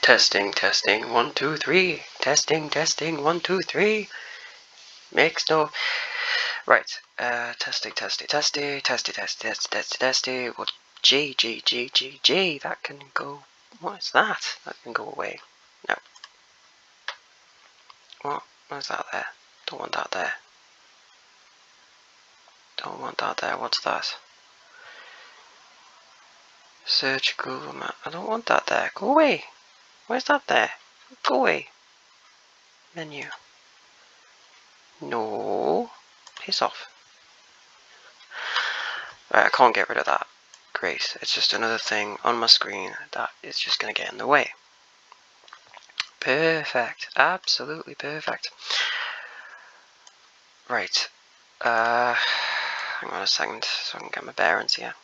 Testing, testing, 1, 2, 3. Testing, testing, 1, 2, 3. Makes no. Right. Testing, testing, testing, testing, testing, testing, testing. What? G. That can go. What is that? That can go away. No. What? What is that there? Don't want that there. Don't want that there. What's that? Search Google Map. I don't want that there. Go away. Where's that there? Go away. Menu. No. Piss off. Right, I can't get rid of that. Great. It's just another thing on my screen that is just going to get in the way. Perfect. Absolutely perfect. Right. Hang on a second so I can get my bearings here.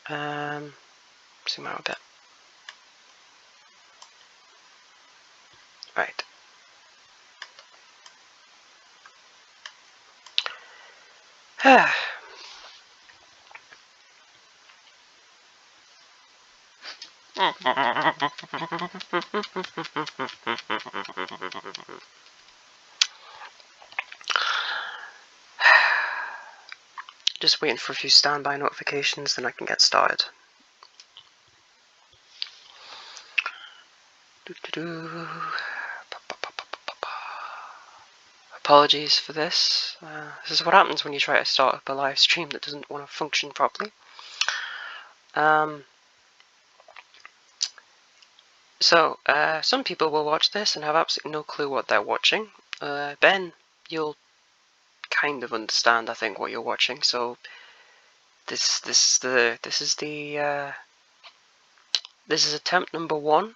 Zoom out a bit. Right. Just waiting for a few standby notifications, then I can get started. Apologies for this. This is what happens when you try to start up a live stream that doesn't want to function properly. So, some people will watch this and have absolutely no clue what they're watching. Ben, you'll kind of understand, I think, what you're watching. So, this is attempt number 1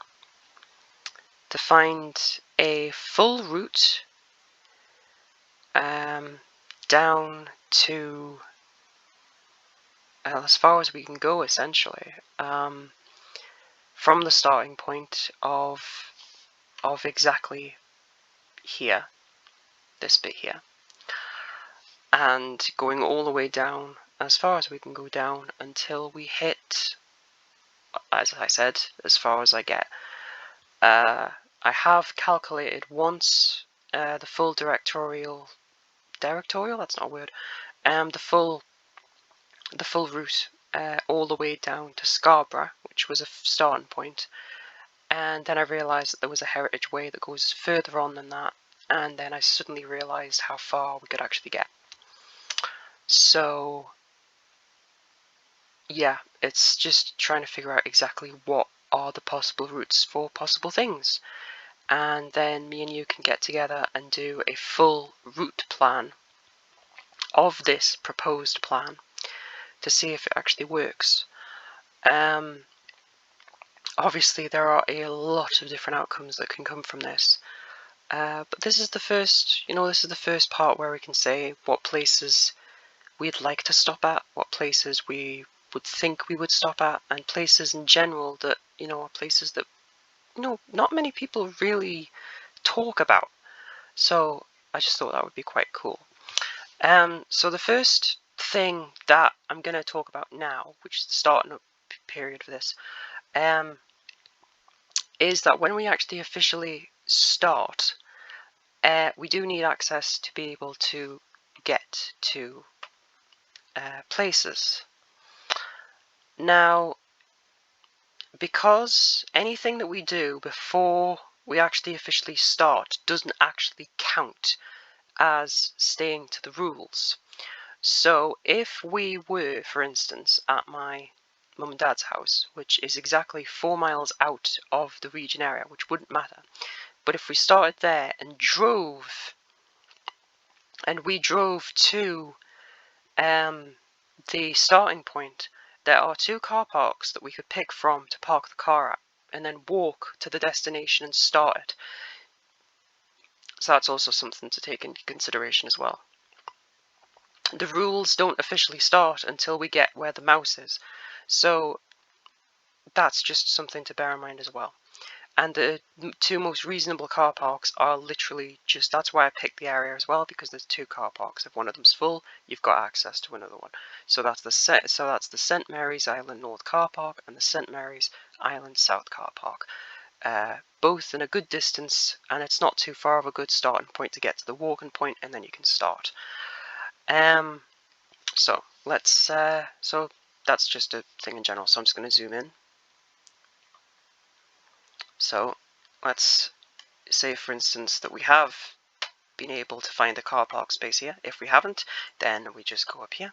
to find a full route down to as far as we can go, essentially, from the starting point of exactly here, this bit here, and going all the way down as far as we can go down until we hit, as I said, as far as I get. I have calculated once the full directorial, that's not a word, the full route all the way down to Scarborough, which was a starting point, and then I realised that there was a heritage way that goes further on than that, and then I suddenly realised how far we could actually get. So yeah, it's just trying to figure out exactly what are the possible routes for possible things, and then me and you can get together and do a full route plan of this proposed plan to see if it actually works. Obviously there are a lot of different outcomes that can come from this, but this is the first, this is the first part where we can say what places we'd like to stop at, what places we would think we would stop at, and places in general that, are places that, not many people really talk about. So I just thought that would be quite cool. So the first thing that I'm going to talk about now, which is the starting up period for this, is that when we actually officially start, we do need access to be able to get to places. Now, because anything that we do before we actually officially start doesn't actually count as staying to the rules. So if we were, for instance, at my mum and dad's house, which is exactly 4 miles out of the region area, which wouldn't matter, but if we started there and drove to the starting point, there are 2 car parks that we could pick from to park the car at, and then walk to the destination and start it. So that's also something to take into consideration as well. The rules don't officially start until we get where the mouse is, so that's just something to bear in mind as well. And the 2 most reasonable car parks are literally just, that's why I picked the area as well, because there's 2 car parks. If one of them's full, you've got access to another one. So that's the St Mary's Island North car park and the St Mary's Island South car park. both in a good distance, and it's not too far of a good starting point to get to the walking point, and then you can start. So let's so that's just a thing in general, so I'm just going to zoom in. So let's say, for instance, that we have been able to find a car park space here. If we haven't, then we just go up here,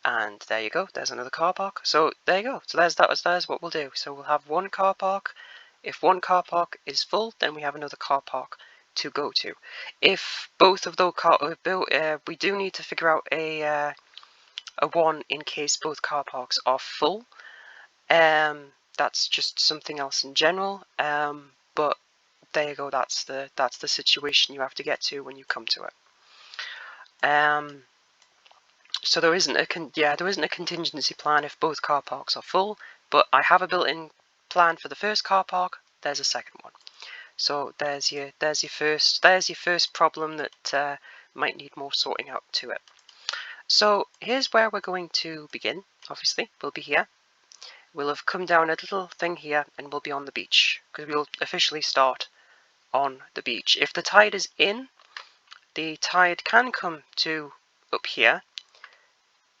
and there you go, there's another car park. So there you go, so there's what we'll do. So we'll have one car park. If one car park is full, then we have another car park to go to. If both of those we do need to figure out a one in case both car parks are full. That's just something else in general. But there you go. That's the situation you have to get to when you come to it. So there isn't a contingency plan if both car parks are full. But I have a built-in plan for the first car park. There's a second one. So there's your first problem that might need more sorting out to it. So here's where we're going to begin. Obviously, we'll be here. We'll have come down a little thing here, and we'll be on the beach, because we'll officially start on the beach. If the tide is in, the tide can come to up here,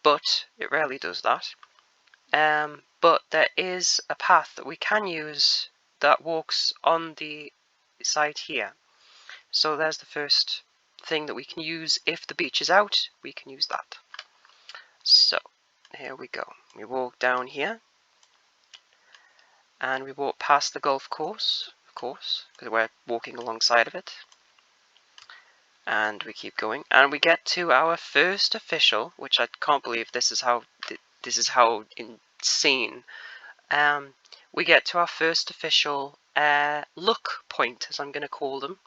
but it rarely does that. But there is a path that we can use that walks on the side here. So there's the first thing that we can use. If the beach is out, we can use that. So here we go. We walk down here, and we walk past the golf course, of course, because we're walking alongside of it. And we keep going, and we get to our first official, which I can't believe this is how insane. We get to our first official look point, as I'm going to call them.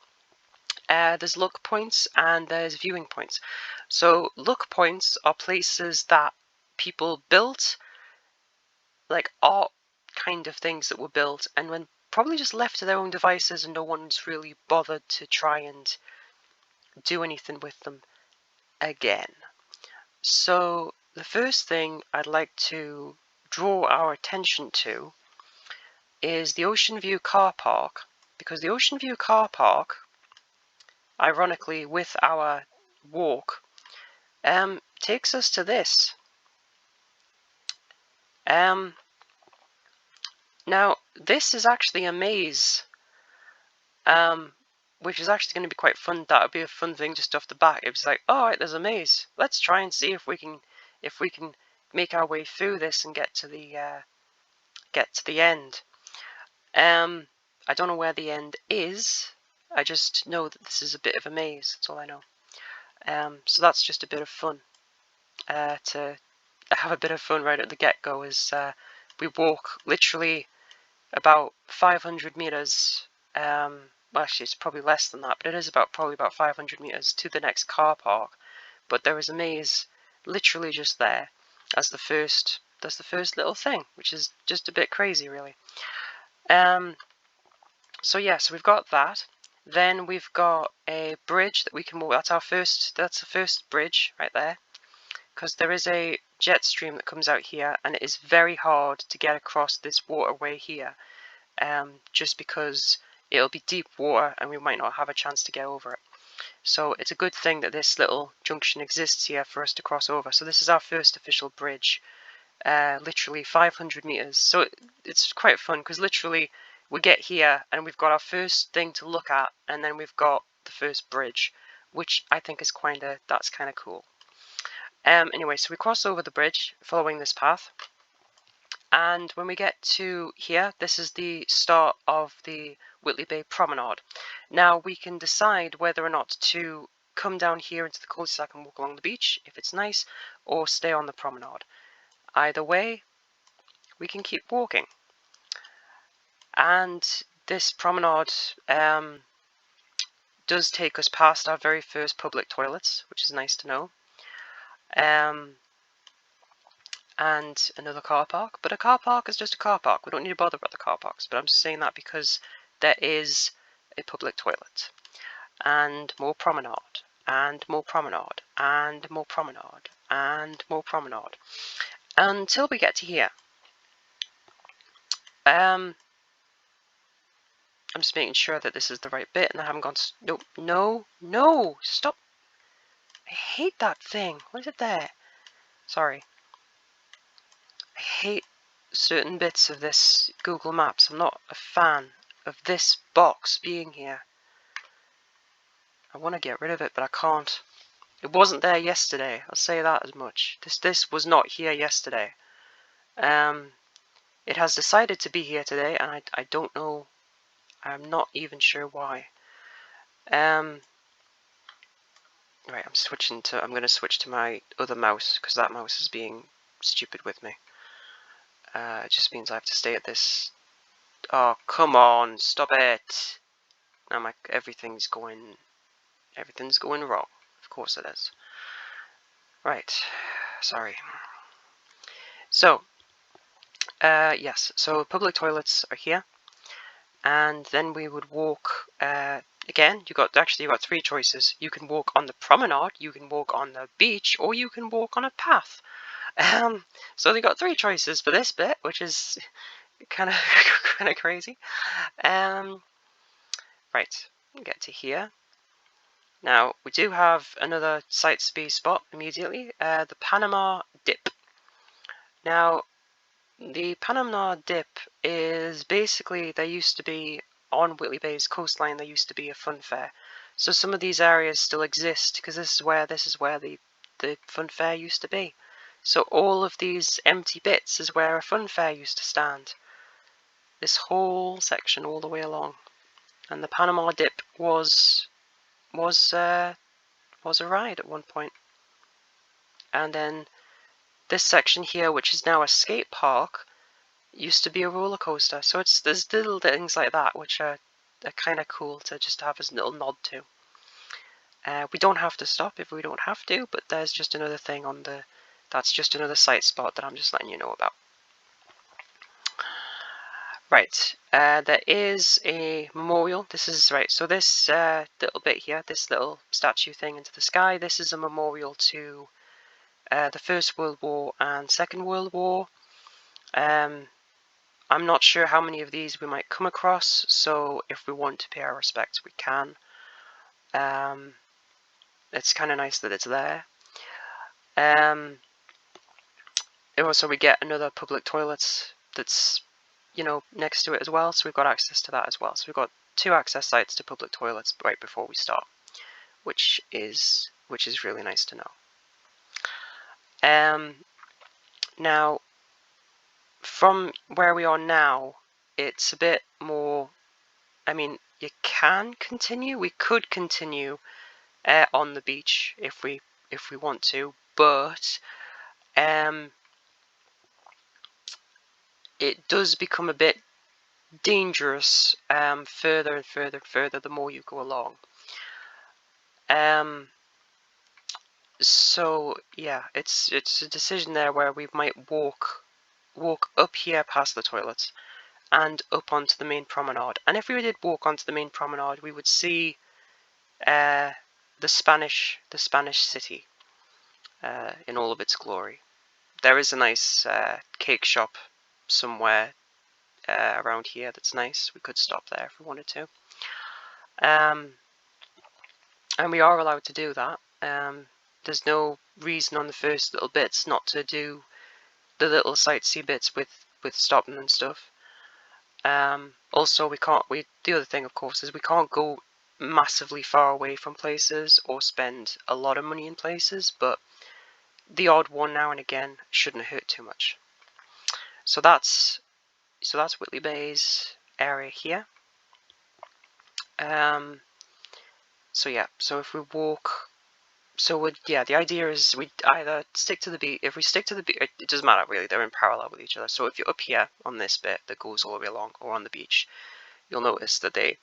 There's look points and there's viewing points. So look points are places that people built, like art kind of things that were built, and when probably just left to their own devices, and no one's really bothered to try and do anything with them again. So the first thing I'd like to draw our attention to is the Ocean View car park, because the Ocean View car park, ironically with our walk, takes us to this. Now this is actually a maze, which is actually going to be quite fun. That would be a fun thing just off the bat. It was like, all right, there's a maze. Let's try and see if we can make our way through this and get to the end. I don't know where the end is. I just know that this is a bit of a maze. That's all I know. So that's just a bit of fun. To have a bit of fun right at the get-go is we walk literally about 500 meters. Well, actually, it's probably less than that, but it is probably about 500 meters to the next car park. But there is a maze literally just there as the first little thing, which is just a bit crazy, really. So yeah, so we've got that. Then we've got a bridge that we can walk. That's the first bridge right there, because there is a jet stream that comes out here, and it is very hard to get across this waterway here, just because it'll be deep water and we might not have a chance to get over it. So it's a good thing that this little junction exists here for us to cross over. So this is our first official bridge, literally 500 meters. So it's quite fun, because literally we get here and we've got our first thing to look at, and then we've got the first bridge, which I think is that's kind of cool. Anyway, so we cross over the bridge following this path, and when we get to here, this is the start of the Whitley Bay Promenade. Now we can decide whether or not to come down here into the cul-de-sac and walk along the beach if it's nice, or stay on the promenade. Either way, we can keep walking. And this promenade does take us past our very first public toilets, which is nice to know. And another car park, but a car park is just a car park. We don't need to bother about the car parks, but I'm just saying that because there is a public toilet, and more promenade, and more promenade, and more promenade, and more promenade, until we get to here. I'm just making sure that this is the right bit and I haven't gone... No, no, no! Stop! I hate that thing. What is it there? Sorry. I hate certain bits of this Google Maps. I'm not a fan of this box being here. I want to get rid of it, but I can't. It wasn't there yesterday. I'll say that as much. This was not here yesterday. It has decided to be here today, and I don't know. I'm not even sure why. Right, I'm going to switch to my other mouse because that mouse is being stupid with me. It just means I have to stay at this. Oh, come on, stop it! Now everything's going wrong. Of course it is. Right, sorry. So, yes. So public toilets are here, and then we would walk. Again, you got three choices. You can walk on the promenade, you can walk on the beach, or you can walk on a path. So they got three choices for this bit, which is kind of crazy. Right, get to here. Now we do have another sight-to-be spot immediately. The Panama Dip. Now, the Panama Dip is basically, there used to be, on Whitley Bay's coastline, there used to be a fun fair. So some of these areas still exist, because this is where the fun fair used to be. So all of these empty bits is where a fun fair used to stand. This whole section all the way along. And the Panama Dip was a ride at one point. And then this section here, which is now a skate park, used to be a roller coaster. So there's little things like that which are kind of cool to just have as a little nod to. We don't have to stop if we don't have to, but there's just another thing that's just another sight spot that I'm just letting you know about. Right, there is a memorial. This is right. So this little bit here, this little statue thing into the sky, this is a memorial to the First World War and Second World War. I'm not sure how many of these we might come across, so if we want to pay our respects, we can. It's kind of nice that it's there. Also, we get another public toilets that's, next to it as well, so we've got access to that as well. So we've got two access sites to public toilets right before we start, which is really nice to know. Now, from where we are now, it's a bit more. I mean, you can continue. We could continue on the beach if we want to, but it does become a bit dangerous further and further and further the more you go along. So yeah, it's a decision there where we might walk up here past the toilets and up onto the main promenade. And if we did walk onto the main promenade, we would see the Spanish city in all of its glory. There is a nice cake shop somewhere around here that's nice. We could stop there if we wanted to. And we are allowed to do that. There's no reason on the first little bits not to do the little sightsee bits with stopping and stuff. Also, the other thing, of course, is we can't go massively far away from places or spend a lot of money in places, but the odd one now and again shouldn't hurt too much. So that's Whitley Bay's area here. So yeah, so if we walk, the idea is we either stick to the beach. If we stick to the beach, it doesn't matter really, they're in parallel with each other. So if you're up here on this bit that goes all the way along, or on the beach, you'll notice that they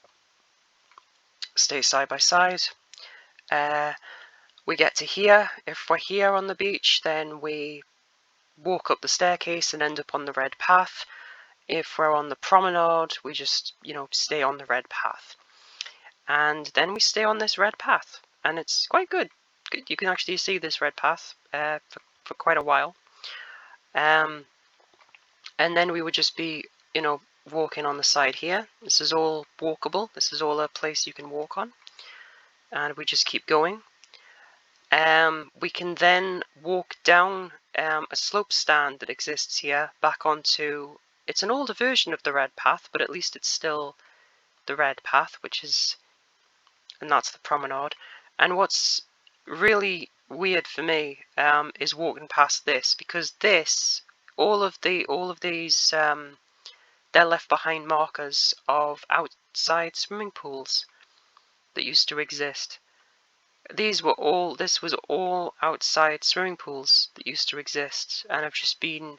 stay side by side. We get to here. If we're here on the beach, then we walk up the staircase and end up on the red path. If we're on the promenade, we just, stay on the red path. And then we stay on this red path, and it's quite good. You can actually see this red path for quite a while. And then we would just be, walking on the side here. This is all walkable. This is all a place you can walk on. And we just keep going. We can then walk down a slope stand that exists here back onto... It's an older version of the red path, but at least it's still the red path, and that's the promenade. And what's really weird for me is walking past this, because this, all of these, they're left behind markers of outside swimming pools that used to exist. This was all outside swimming pools that used to exist and have just been,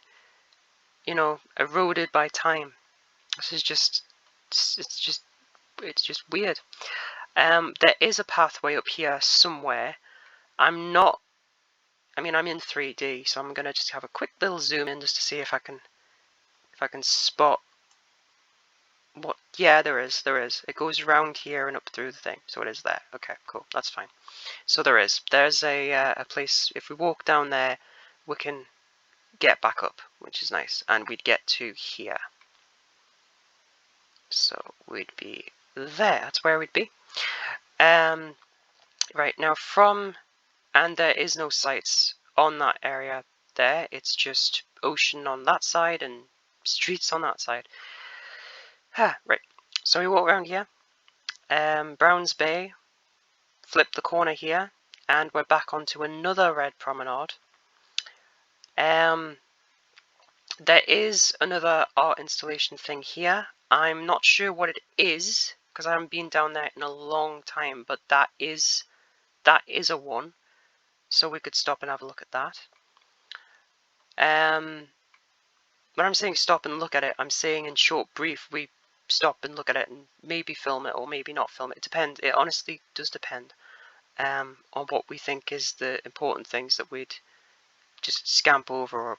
eroded by time. This is it's just weird. There is a pathway up here somewhere. I'm in 3D, so I'm gonna just have a quick little zoom in just to see if I can spot what. Yeah, there is. It goes around here and up through the thing, so it is there. Okay, cool, that's fine. So there's a place. If we walk down there, we can get back up, which is nice, and we'd get to here. So we'd be there. That's where we'd be. Right now and there is no sights on that area there. It's just ocean on that side and streets on that side. Right. So we walk around here. Browns Bay. Flip the corner here, and we're back onto another red promenade. There is another art installation thing here. I'm not sure what it is because I haven't been down there in a long time, but that is a one, so we could stop and have a look at that. When I'm saying stop and look at it, I'm saying in short brief we stop and look at it and maybe film it or maybe not film it. It depends. It honestly does depend on what we think is the important things that we'd just scamp over, or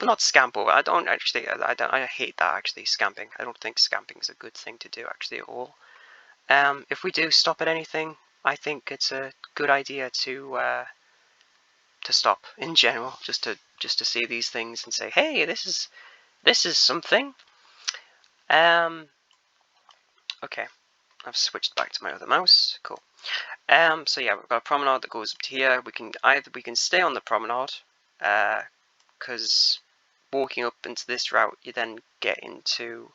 not scamp over. I hate that actually, scamping. I don't think scamping is a good thing to do actually at all. If we do stop at anything, I think it's a good idea to stop in general, just to see these things and say, hey, this is something. Okay, I've switched back to my other mouse. Cool. So yeah, we've got a promenade that goes up to here. We can stay on the promenade, because walking up into this route, you then get into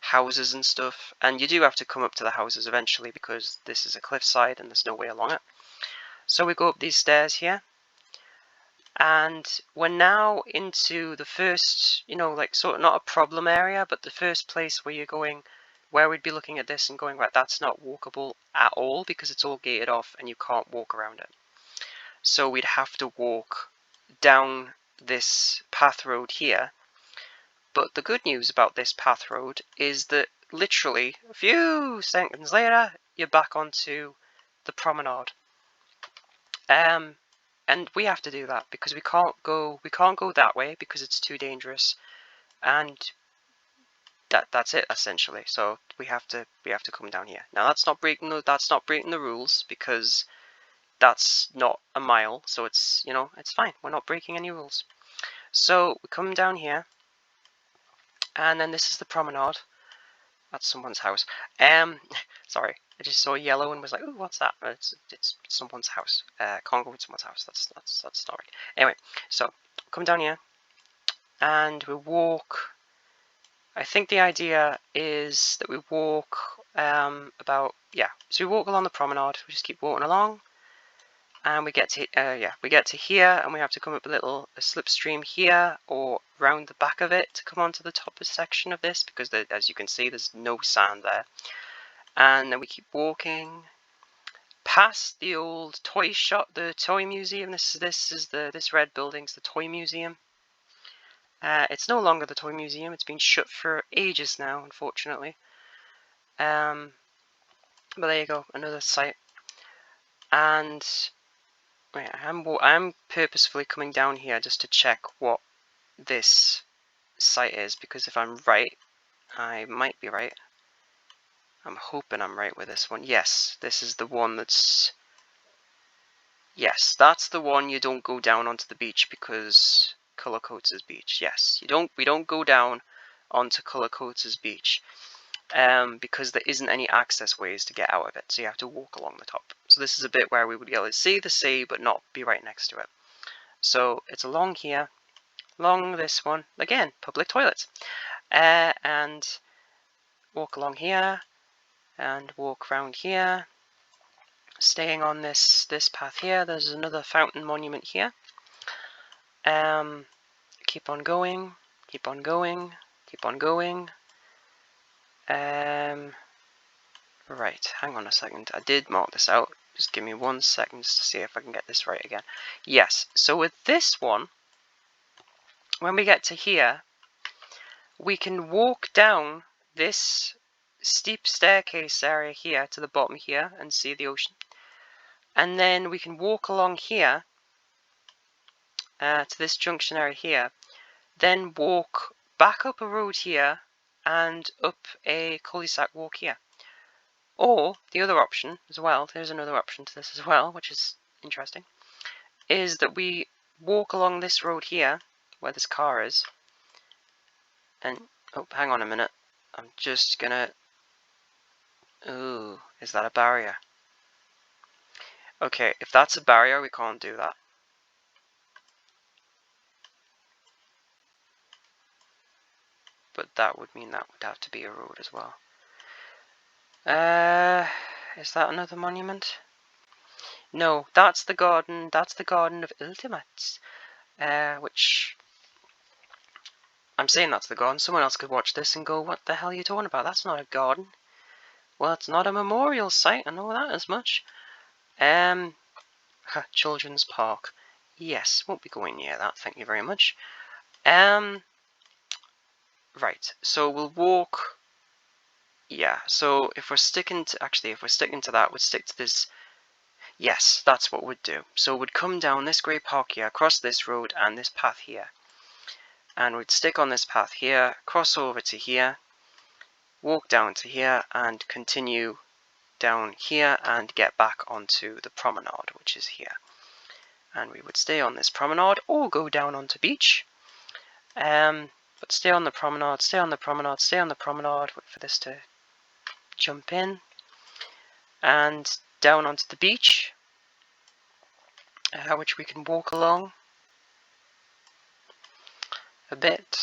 houses and stuff, and you do have to come up to the houses eventually because this is a cliffside and there's no way along it. So we go up these stairs here, and we're now into the first, like sort of not a problem area, but the first place where you're going, where we'd be looking at this and going, right, that's not walkable at all because it's all gated off and you can't walk around it. So we'd have to walk down this path road here. But the good news about this path road is that literally a few seconds later, you're back onto the promenade. And we have to do that because we can't go that way because it's too dangerous, and that's it essentially. So we have to come down here. Now that's not breaking the rules because that's not a mile, so it's it's fine. We're not breaking any rules. So we come down here, and then this is the promenade. That's someone's house. Sorry, I just saw yellow and was like, "Ooh, what's that?" It's someone's house. Can't go in someone's house. That's not right. Anyway, so come down here, and we walk. I think the idea is that we walk So we walk along the promenade. We just keep walking along, and we get to here, and we have to come up a slipstream here or round the back of it to come onto the top section of this because as you can see, there's no sand there. And then we keep walking past the old toy shop, the toy museum. This red building's the toy museum. It's no longer the toy museum. It's been shut for ages now, unfortunately. But there you go, another site. And right, I'm purposefully coming down here just to check what this site is, because if I'm right, I might be right. I'm hoping I'm right with this one. Yes, this is the one that's... Yes, that's the one you don't go down onto the beach because color coats is beach. Yes, we don't go down onto Colour Coaters Beach, because there isn't any access ways to get out of it, so you have to walk along the top. So this is a bit where we would be able to see the sea but not be right next to it. So it's along here, along this one, again, public toilets, and walk along here, and walk around here, staying on this path here. There's another fountain monument here. Keep on going, keep on going, keep on going. Right, hang on a second. I did mark this out. Just give me 1 second just to see if I can get this right again. Yes, so with this one, when we get to here, we can walk down this steep staircase area here to the bottom here and see the ocean. And then we can walk along here to this junction area here, then walk back up a road here and up a cul-de-sac walk here. Or the other option as well, there's another option to this as well, which is interesting, is that we walk along this road here where this car is, and oh, hang on a minute, I'm just gonna, ooh, is that a barrier? Okay, if that's a barrier, we can't do that. But that would mean that would have to be a road as well. Is that another monument? No, that's the garden. That's the Garden of Ultimates, which I'm saying that's the garden. Someone else could watch this and go, "What the hell are you talking about? That's not a garden." Well, it's not a memorial site. I know that as much. Children's Park. Yes, won't be going near that. Thank you very much. Right. So we'll walk. Yeah. So if we're sticking to that, we'd stick to this. Yes, that's what we'd do. So we'd come down this grey park here, across this road and this path here. And we'd stick on this path here, cross over to here, walk down to here, and continue down here and get back onto the promenade, which is here. And we would stay on this promenade or go down onto beach. But stay on the promenade, stay on the promenade, stay on the promenade, wait for this to jump in. And down onto the beach, which we can walk along a bit.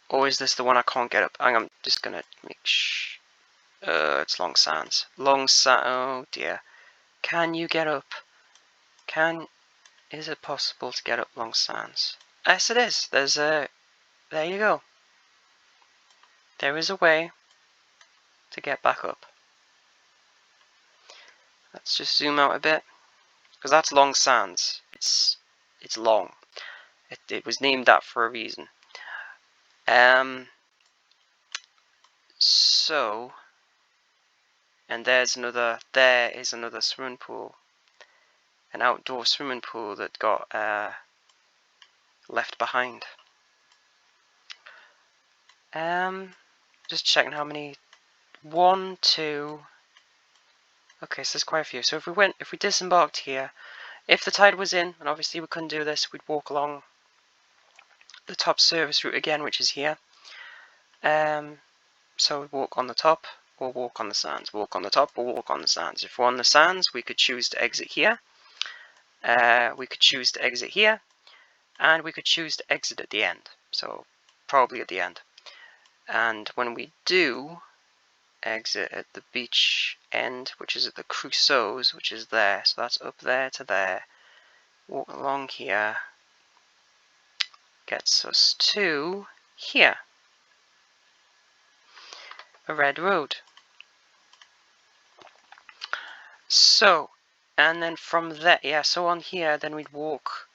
Or is this the one I can't get up? I'm just going to make sure. It's Long Sands. Oh dear. Can you get up? Is it possible to get up Long Sands? Yes, it is. There you go. There is a way to get back up. Let's just zoom out a bit, because that's Long Sands. It's long. It was named that for a reason. So, and there is another swimming pool, an outdoor swimming pool that got left behind. Just checking how many. 1, 2. Okay, so there's quite a few. So if we disembarked here, if the tide was in, and obviously we couldn't do this, we'd walk along the top service route again, which is here. So we'd walk on the top, or walk on the sands. Walk on the top, or walk on the sands. If we're on the sands, we could choose to exit here. We could choose to exit here, and we could choose to exit at the end. So probably at the end. And when we do exit at the beach end, which is at the Crusoes, which is there, so that's up there to there, walk along here, gets us to here, a red road. So, and then from there, yeah, so on here, then we'd walk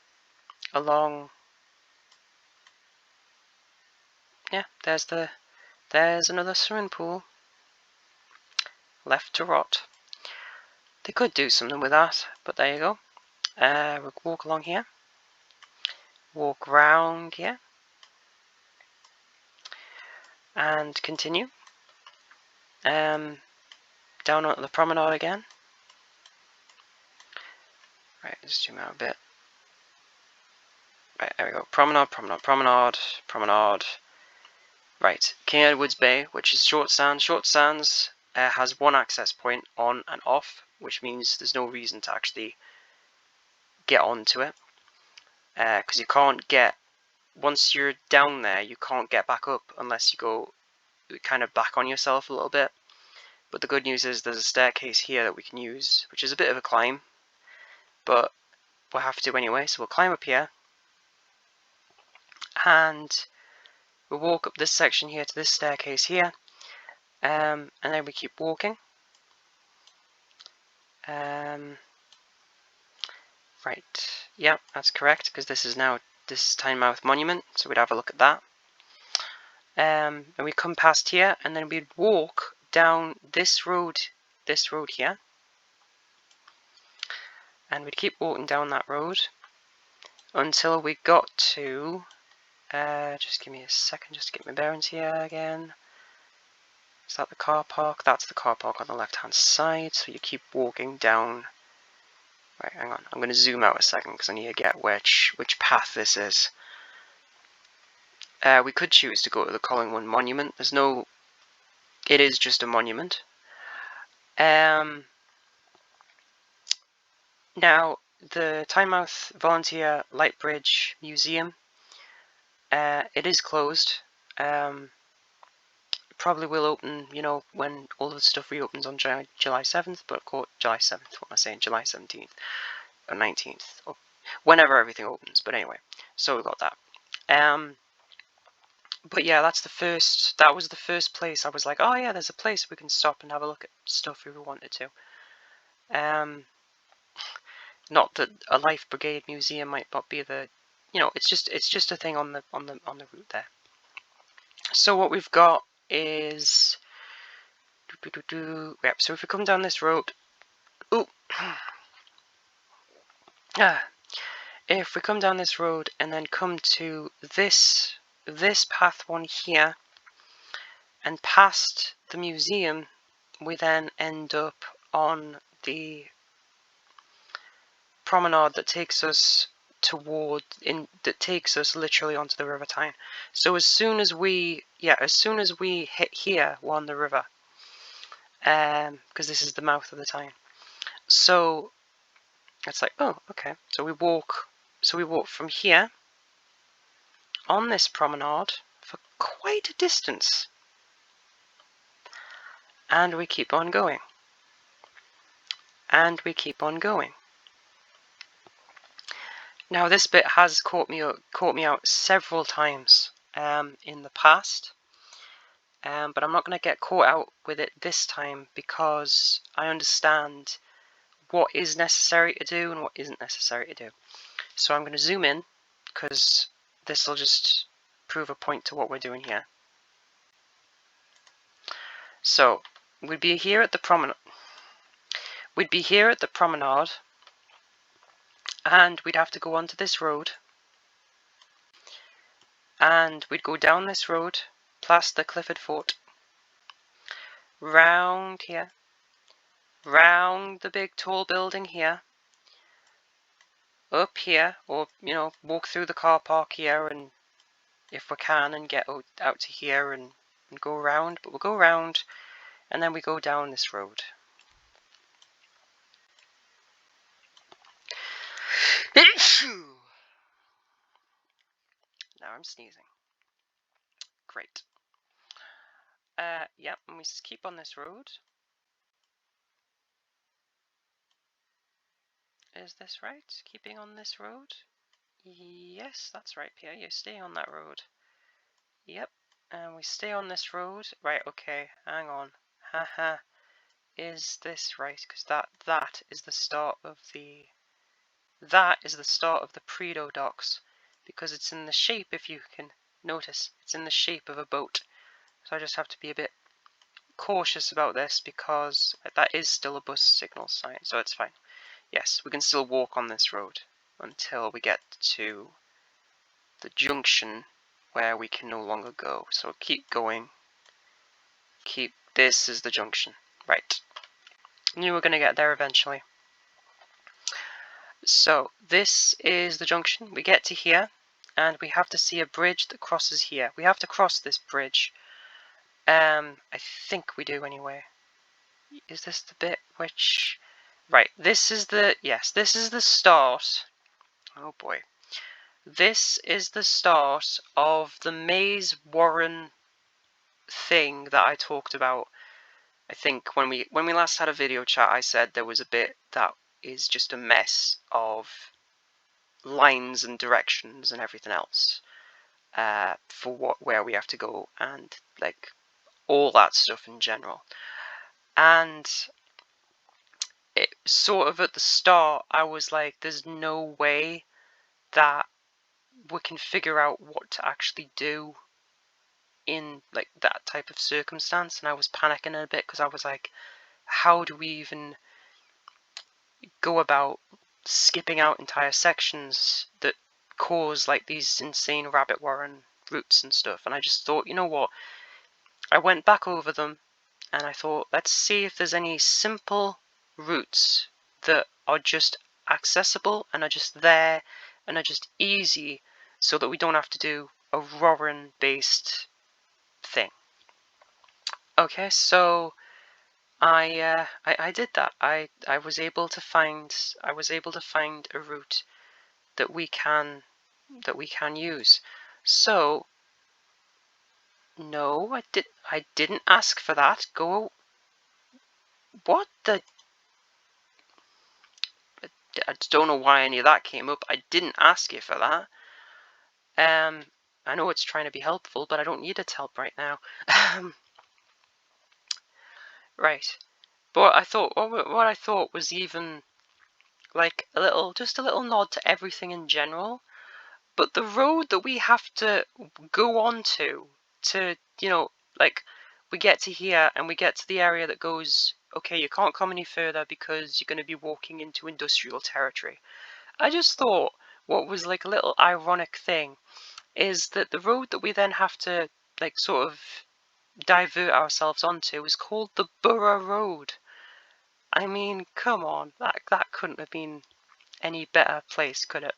along. Yeah, there's another swimming pool. Left to rot. They could do something with that, but there you go. We'll walk along here. Walk round here. And continue. Down onto the promenade again. Right, just zoom out a bit. Right, there we go. Promenade, promenade, promenade, promenade. Right, King Edward's Bay, which is short sands. Short sands has one access point on and off, which means there's no reason to actually get onto it, because you can't get, once you're down there, you can't get back up unless you go kind of back on yourself a little bit. But the good news is there's a staircase here that we can use, which is a bit of a climb, but we'll have to anyway. So we'll climb up here, and we'll walk up this section here to this staircase here, and then we keep walking. Right, yeah, that's correct, because this is Tynemouth Monument, so we'd have a look at that. And we come past here, and then we'd walk down this road here, and we'd keep walking down that road until we got to, just give me a second just to get my bearings here again. Is that the car park? That's the car park on the left hand side, so you keep walking down. Right, hang on, I'm going to zoom out a second because I need to get which path this is. We could choose to go to the Collingwood Monument. It is just a monument. Now, the Tynemouth Volunteer Lightbridge Museum, it is closed. Probably will open, when all the stuff reopens on July 7th, but July 7th, what am I saying, July 17th, or 19th, or whenever everything opens, but anyway, so we got that. But yeah, that was the first place I was like, oh yeah, there's a place we can stop and have a look at stuff if we wanted to. Not that a Life Brigade museum might not be the, it's just a thing on the route there. So what we've got is, yep. So if we come down this road, if we come down this road and then come to this path one here, and past the museum, we then end up on the promenade that takes us literally onto the River Tyne. So as soon as we hit here, we're on the river, because this is the mouth of the Tyne. So it's like, oh, okay. So we walk from here on this promenade for quite a distance, and we keep on going, and we keep on going. Now this bit has caught me out several times in the past, but I'm not going to get caught out with it this time because I understand what is necessary to do and what isn't necessary to do. So I'm going to zoom in because this will just prove a point to what we're doing here. So we'd be here at the promenade. And we'd have to go onto this road, and we'd go down this road, past the Clifford Fort, round here, round the big tall building here, up here, or walk through the car park here, and if we can, and get out to here and go around. But we'll go around, and then we go down this road. Now I'm sneezing. Great. Yep, and we just keep on this road. Is this right? Keeping on this road? Yes, that's right, Pierre. You stay on that road. Yep, and we stay on this road. Right, okay, hang on. Haha. Is this right? Because that is the start of the Predo docks, because it's in the shape, if you can notice, it's in the shape of a boat. So I just have to be a bit cautious about this because that is still a bus signal sign, so it's fine. Yes, we can still walk on this road until we get to the junction where we can no longer go. So keep going. This is the junction. Right. Knew we were going to get there eventually. So this is the junction. We get to here, and we have to see a bridge that crosses here. We have to cross this bridge. I think we do anyway. Is this the bit which... Right, this is the... Yes, this is the start. Oh boy. This is the start of the Maze Warren thing that I talked about. I think when we last had a video chat, I said there was a bit that is just a mess of lines and directions and everything else for where we have to go and like all that stuff in general. And it sort of at the start, I was like, there's no way that we can figure out what to actually do in like that type of circumstance, and I was panicking a bit because I was like, how do we even go about skipping out entire sections that cause like these insane rabbit warren routes and stuff? And I just thought, you know what, I went back over them and I thought, let's see if there's any simple routes that are just accessible and are just there and are just easy so that we don't have to do a Warren based thing. Okay, so I did that. I was able to find a route that we can use. So no, I didn't ask for that. Go. What the? I don't know why any of that came up. I didn't ask you for that. I know it's trying to be helpful, but I don't need its help right now. Right. But I thought what I thought was even like just a little nod to everything in general. But the road that we have to go on to, you know, like we get to here and we get to the area that goes, okay, you can't come any further because you're going to be walking into industrial territory. I just thought what was like a little ironic thing is that the road that we then have to like sort of divert ourselves onto is called the Borough Road. I mean, come on, that couldn't have been any better place, could it?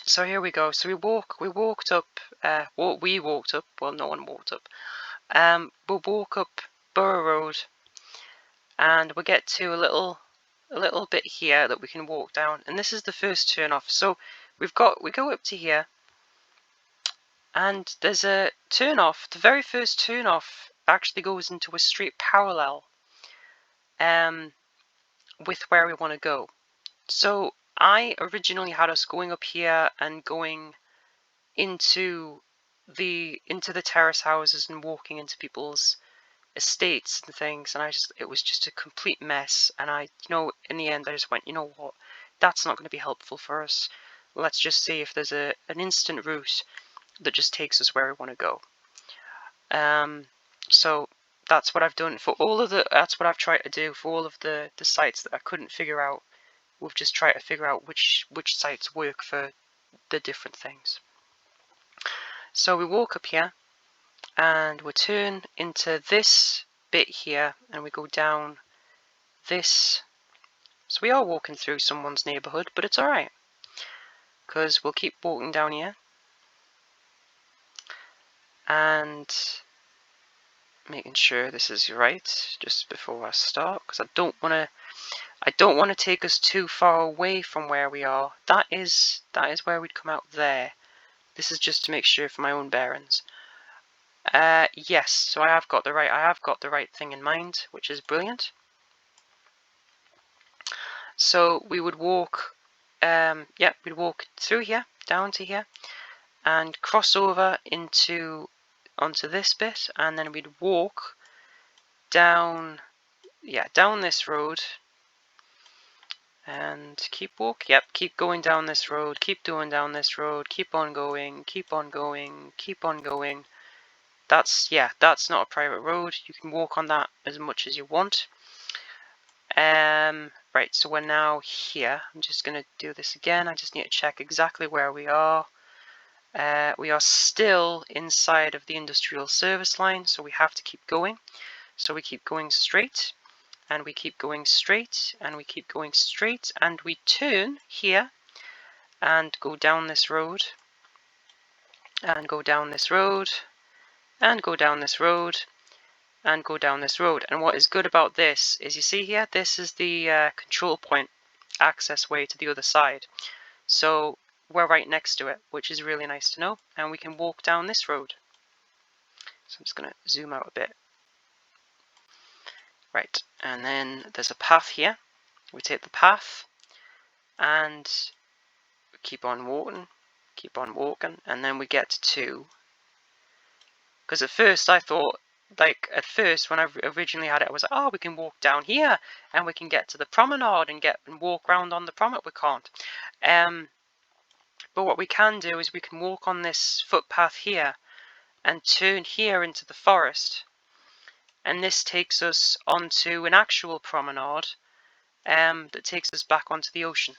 So here we go. So we walked up. Well, no one walked up. We walk up Borough Road, and we get to a little bit here that we can walk down, and this is the first turn off. So we go up to here, and there's a turn off. The very first turn off actually goes into a straight parallel with where we want to go. So I originally had us going up here and going into the terrace houses and walking into people's estates and things, and it was just a complete mess. And in the end I just went, you know what, that's not going to be helpful for us. Let's just see if there's an instant route that just takes us where we want to go. So that's what I've done for that's what I've tried to do for all of the sites that I couldn't figure out. We've just tried to figure out which sites work for the different things. So we walk up here and we turn into this bit here and we go down this. So we are walking through someone's neighbourhood, but it's alright because we'll keep walking down here and making sure this is right just before I start, because I don't want to take us too far away from where we are. That is where we'd come out there. This is just to make sure for my own bearings. Yes, so I have got the right thing in mind, which is brilliant. So we would walk, we'd walk through here, down to here, and cross over onto this bit, and then we'd walk down this road, and keep going down this road, keep doing down this road, keep on going, keep on going, keep on going. That's not a private road. You can walk on that as much as you want. Right, so we're now here. I'm just going to do this again. I just need to check exactly where we are. We are still inside of the industrial service line, so we have to keep going. So we keep going straight, and we keep going straight, and we keep going straight, and we turn here, and go down this road, and go down this road, and go down this road, and go down this road. And what is good about this is, you see here, this is the control point access way to the other side. So we're right next to it, which is really nice to know, and we can walk down this road. So I'm just going to zoom out a bit. Right, and then there's a path here. We take the path and keep on walking, and then we get to, because at first I thought, like, at first when I originally had it, I was like, oh, we can walk down here and we can get to the promenade and walk around on the promenade. We can't. But what we can do is we can walk on this footpath here and turn here into the forest, and this takes us onto an actual promenade that takes us back onto the ocean.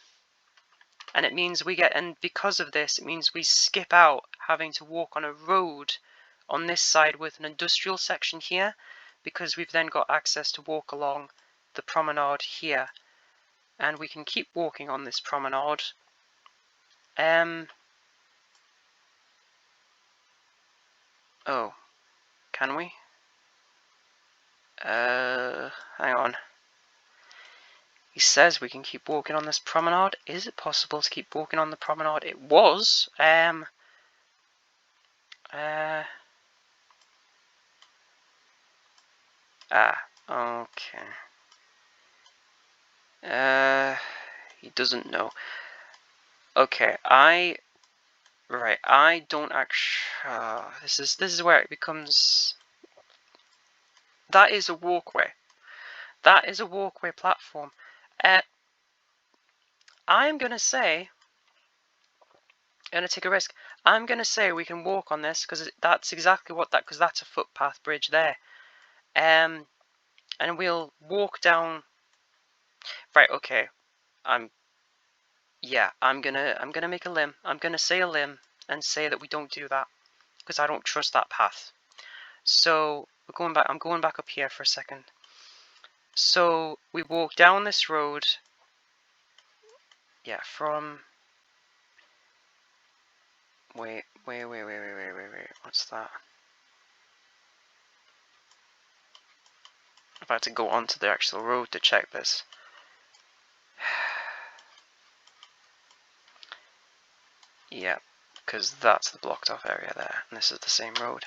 And it means and because of this, it means we skip out having to walk on a road on this side with an industrial section here, because we've then got access to walk along the promenade here, and we can keep walking on this promenade. Oh, can we? Hang on. He says we can keep walking on this promenade. Is it possible to keep walking on the promenade? It was. Okay. He doesn't know. Okay, I don't actually. This is where it becomes. That is a walkway. That is a walkway platform. I'm gonna say. I'm gonna take a risk. I'm gonna say we can walk on this because that's exactly what because that's a footpath bridge there. And we'll walk down. Right. Okay. I'm gonna make a limb. I'm gonna say a limb and say that we don't do that because I don't trust that path. So we're going back. I'm going back up here for a second. So we walk down this road. Yeah, from. Wait. What's that? I've had to go onto the actual road to check this. Yeah, because that's the blocked off area there, and this is the same road.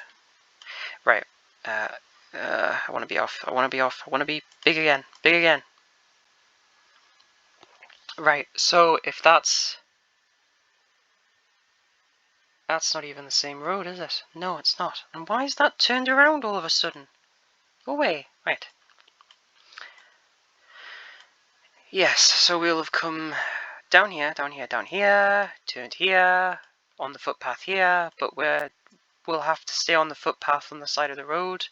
Right. I want to be off. I want to be big again. Right. So if that's not even the same road, is it? No, it's not. And why is that turned around all of a sudden? Go away. Right. Yes, so we'll have come down here, turned here, on the footpath here, but we'll have to stay on the footpath on the side of the road,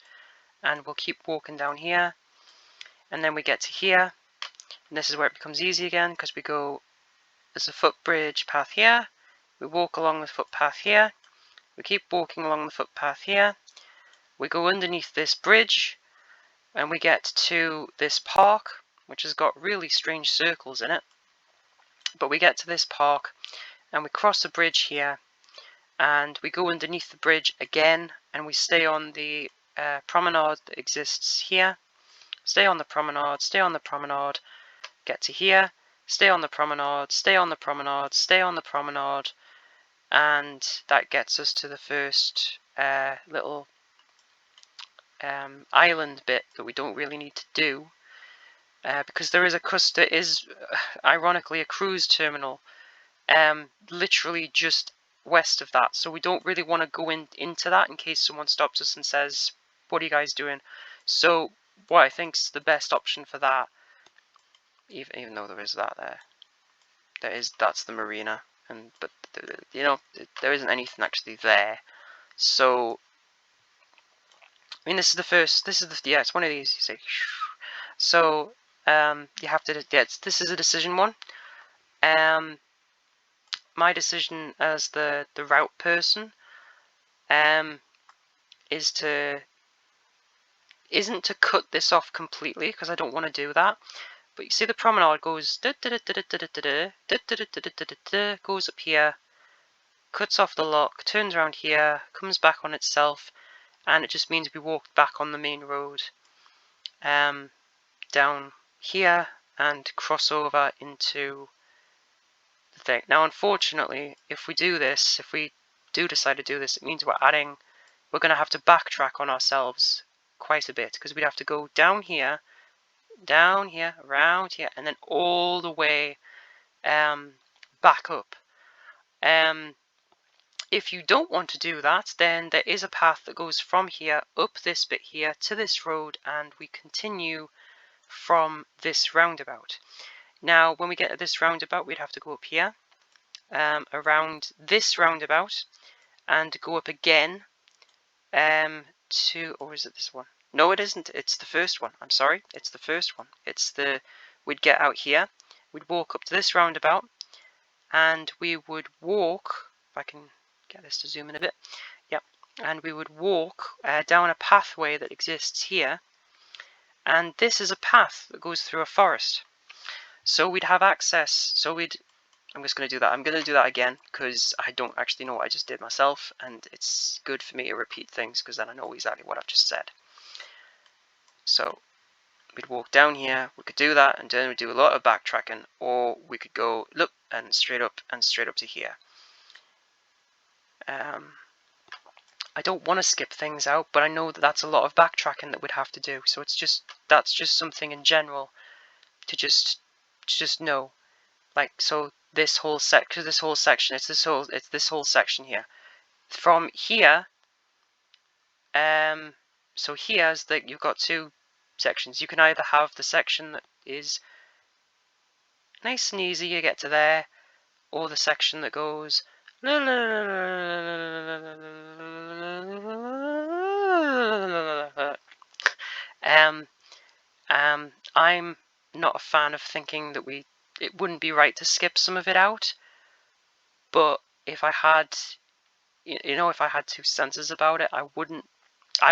and we'll keep walking down here, and then we get to here, and this is where it becomes easy again, because we go, there's a footbridge path here, we walk along the footpath here, we keep walking along the footpath here, we go underneath this bridge, and we get to this park, which has got really strange circles in it. But we get to this park, and we cross the bridge here, and we go underneath the bridge again, and we stay on the promenade that exists here. Stay on the promenade, get to here, stay on the promenade, and that gets us to the first little island bit that we don't really need to do. Because there is ironically a cruise terminal literally just west of that, so we don't really want to go into that in case someone stops us and says, what are you guys doing? So what I think is the best option for that, even though there is that that's the marina, but there isn't anything actually there. So I mean, it's one of these, you say. So you have to, this is a decision one. My decision as the route person isn't to cut this off completely, because I don't want to do that, But you see the promenade goes goes up here, cuts off the lock, turns around here, comes back on itself, and it just means we walked back on the main road down here and cross over into the thing. Now unfortunately, if we do this, if we do decide to do this, it means we're going to have to backtrack on ourselves quite a bit, because we'd have to go down here, around here, and then all the way back up. If you don't want to do that, then there is a path that goes from here up this bit here to this road, and we continue from this roundabout. Now when we get to this roundabout, we'd have to go up here, around this roundabout, and go up again to, or is it this one? No, it isn't. It's the first one. I'm sorry. It's the first one. We'd get out here, we'd walk up to this roundabout, and we would walk, if I can get this to zoom in a bit, yep, and we would walk down a pathway that exists here, and this is a path that goes through a forest. So we'd have access, I'm just going to do that. I'm going to do that again because I don't actually know what I just did myself, and it's good for me to repeat things because then I know exactly what I've just said. So we'd walk down here, we could do that, and then we'd do a lot of backtracking, or we could go look and straight up to here. I don't want to skip things out, but I know that that's a lot of backtracking that we'd have to do. So that's just something in general to just know. Like, so this whole section, it's this whole section here. From here, so here's that you've got two sections. You can either have the section that is nice and easy, you get to there, or the section that goes I'm not a fan of thinking that it wouldn't be right to skip some of it out, but if I had, if I had two senses about it, I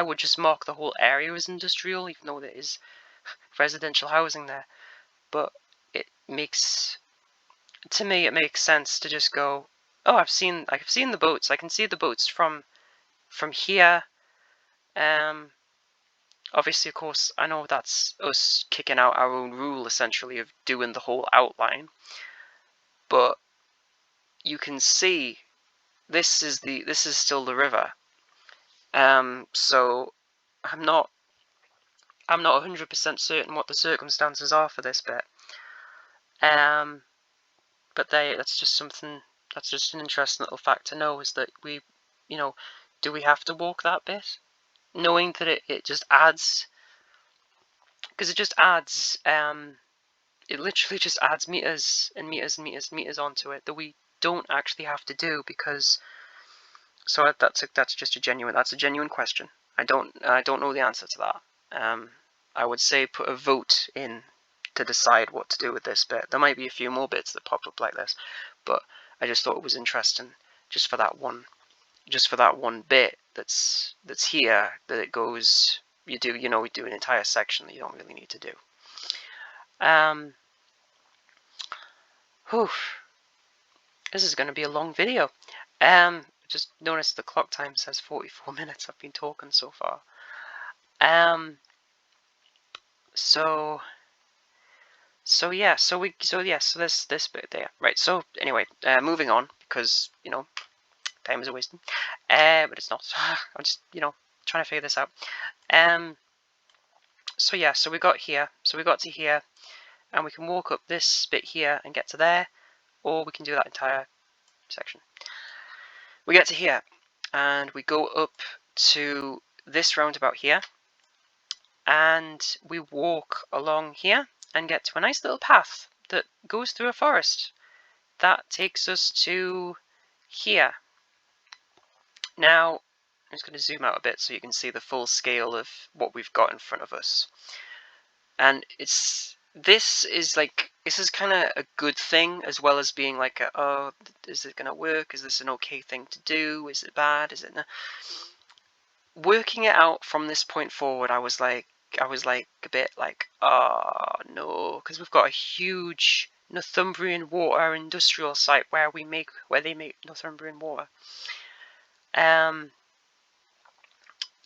would just mark the whole area as industrial, even though there is residential housing there. But to me it makes sense to just go, oh, I've seen the boats. I can see the boats from here. Obviously, of course, I know that's us kicking out our own rule, essentially, of doing the whole outline. But you can see this is still the river. So I'm not 100% certain what the circumstances are for this bit. But that's just an interesting little fact to know, is that we, do we have to walk that bit? Knowing that it just adds, because it just adds, it literally just adds meters and meters and meters and meters onto it that we don't actually have to do, because, so that's just a genuine question. I don't know the answer to that. I would say put a vote in to decide what to do with this bit. There might be a few more bits that pop up like this, but I just thought it was interesting just for that one bit that's here, that it goes, we do an entire section that you don't really need to do. This is going to be a long video. Just noticed the clock time says 44 minutes. I've been talking so far. So this bit there, right? So anyway, moving on, because time is a wasting, but it's not. I'm just trying to figure this out. So we got here, so we got to here, and we can walk up this bit here and get to there, or we can do that entire section. We get to here, and we go up to this roundabout here, and we walk along here and get to a nice little path that goes through a forest. That takes us to here. Now, I'm just going to zoom out a bit so you can see the full scale of what we've got in front of us. And this is kind of a good thing, as well as being like, oh, is it going to work? Is this an okay thing to do? Is it bad? Is it not? Working it out from this point forward, I was like, I was like a bit like, oh no, because we've got a huge Northumbrian water industrial site where they make Northumbrian water. And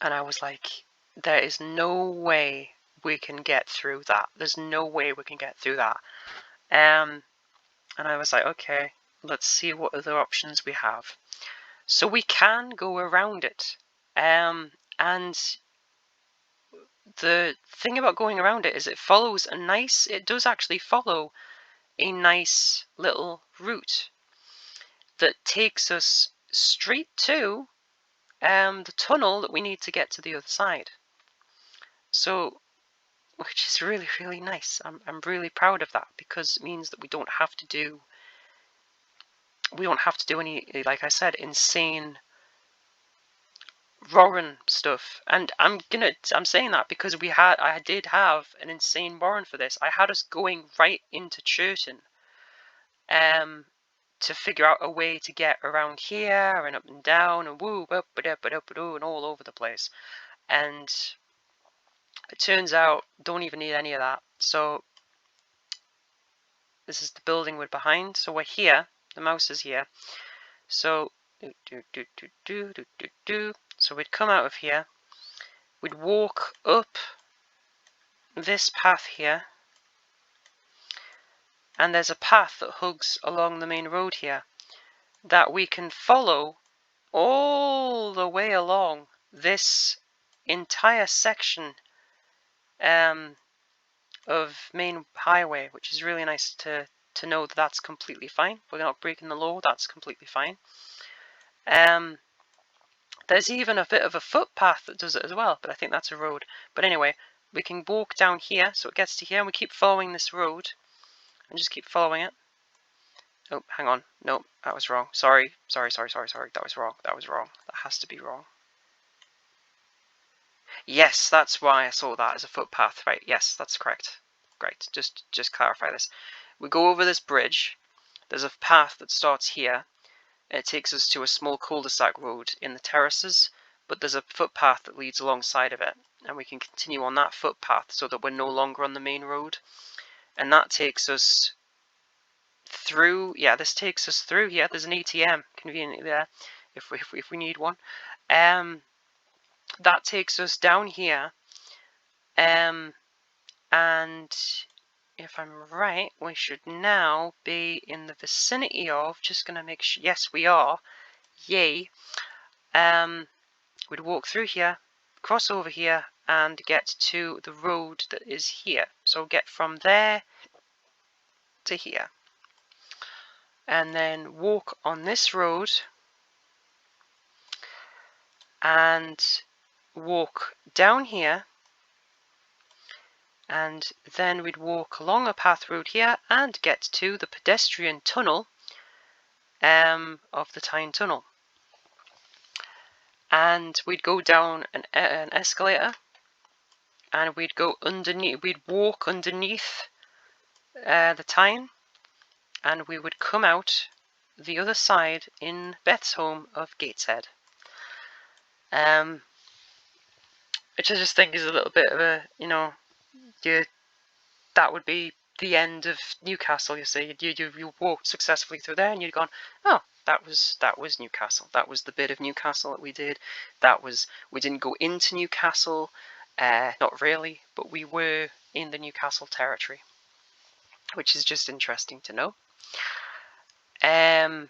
I was like, there is no way we can get through that. There's no way we can get through that. And I was like, okay, let's see what other options we have. So we can go around it. And the thing about going around it is it does actually follow a nice little route that takes us straight to the tunnel that we need to get to the other side. So, which is really, really nice. I'm really proud of that, because it means that we don't have to do any, like I said, insane warren stuff. And I'm saying that because I did have an insane warren for this. I had us going right into Churton to figure out a way to get around here and up and down and and all over the place. And it turns out don't even need any of that. So this is the building we're behind. So we're here. The mouse is here. So so we'd come out of here. We'd walk up this path here. And there's a path that hugs along the main road here that we can follow all the way along this entire section of main highway, which is really nice to know that that's completely fine. We're not breaking the law. That's completely fine. There's even a bit of a footpath that does it as well, but I think that's a road. But anyway, we can walk down here, so it gets to here, and we keep following this road, and just keep following it. Oh, hang on. No, that was wrong. Sorry. That was wrong. That has to be wrong. Yes, that's why I saw that as a footpath. Right, yes, that's correct. Great, just clarify this. We go over this bridge. There's a path that starts here. It takes us to a small cul-de-sac road in the terraces, but there's a footpath that leads alongside of it, and we can continue on that footpath so that we're no longer on the main road. And that takes us through, this takes us through here. There's an ATM conveniently there, if we need one. That takes us down here, and if I'm right, we should now be in the vicinity of, just going to make sure, yes we are, yay. We'd walk through here, cross over here, and get to the road that is here. So get from there to here. And then walk on this road, and walk down here, and then we'd walk along a path road here and get to the pedestrian tunnel of the Tyne Tunnel. And we'd go down an escalator, and we'd go underneath. We'd walk underneath the Tyne, and we would come out the other side in Beth's home of Gateshead. Which I just think is a little bit of a, that would be the end of Newcastle. You see, you walked successfully through there, and you'd gone, oh, that was Newcastle. That was the bit of Newcastle that we did. We didn't go into Newcastle, not really, but we were in the Newcastle territory, which is just interesting to know. Then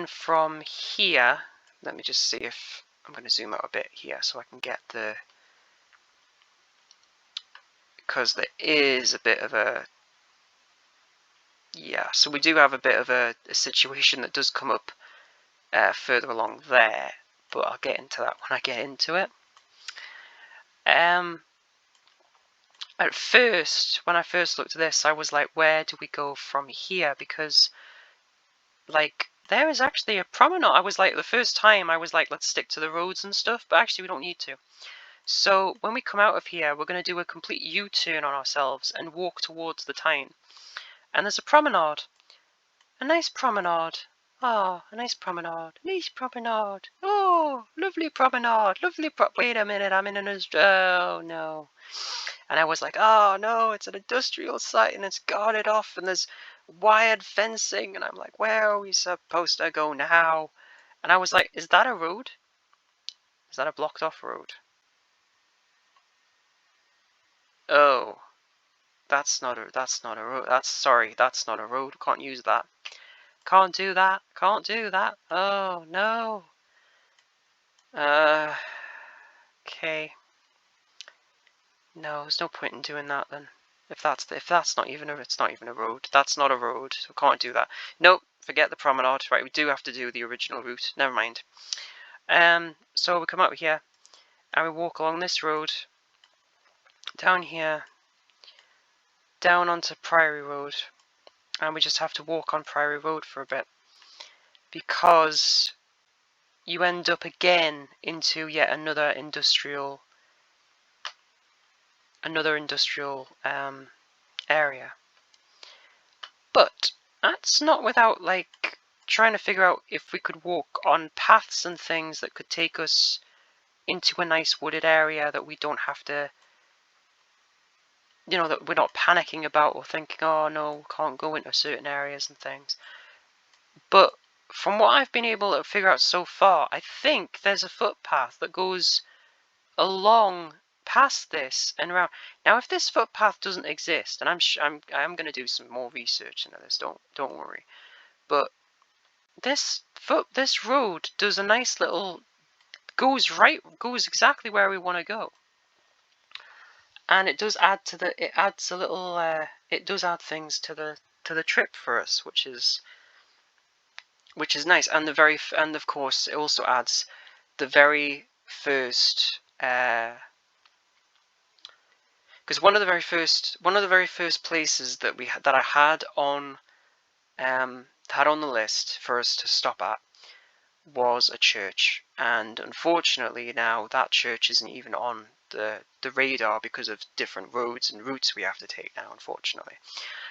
from here, let me just see if I'm going to zoom out a bit here so I can get because there is a bit of a, so we do have a bit of a situation that does come up further along there, but I'll get into that when I get into it. At first, when I first looked at this, I was like, where do we go from here? Because, like, there is actually a promenade. I was like, the first time I was like, let's stick to the roads and stuff, but actually we don't need to. So when we come out of here, we're going to do a complete U-turn on ourselves and walk towards the Tyne. And there's a promenade. A nice promenade. Oh, a nice promenade. A nice promenade. Oh, oh, lovely promenade, wait a minute, I'm in an oh no. And I was like, oh no, it's an industrial site and it's guarded off and there's wired fencing. And I'm like, where are we supposed to go now? And I was like, is that a road? Is that a blocked off road? Oh, that's not a road. That's not a road. Can't use that. Can't do that. Oh no. Okay. No, there's no point in doing that then. If that's not even it's not even a road. That's not a road, so can't do that. Nope, forget the promenade. Right, we do have to do the original route. Never mind. So we come out here and we walk along this road down here, down onto Priory Road, and we just have to walk on Priory Road for a bit because you end up again into yet another industrial area. But that's not without like trying to figure out if we could walk on paths and things that could take us into a nice wooded area that we don't have to, you know, that we're not panicking about or thinking, oh no, we can't go into certain areas and things. But from what I've been able to figure out so far, I think there's a footpath that goes along past this and around. Now, if this footpath doesn't exist, and I'm going to do some more research into this. Don't worry. But this road does a nice little goes exactly where we want to go, and it does add to it adds a little it does add things to the trip for us, which is nice. And and of course it also adds the very first because one of the very first places that I had on the list for us to stop at was a church, and unfortunately now that church isn't even on the radar because of different roads and routes we have to take now, unfortunately.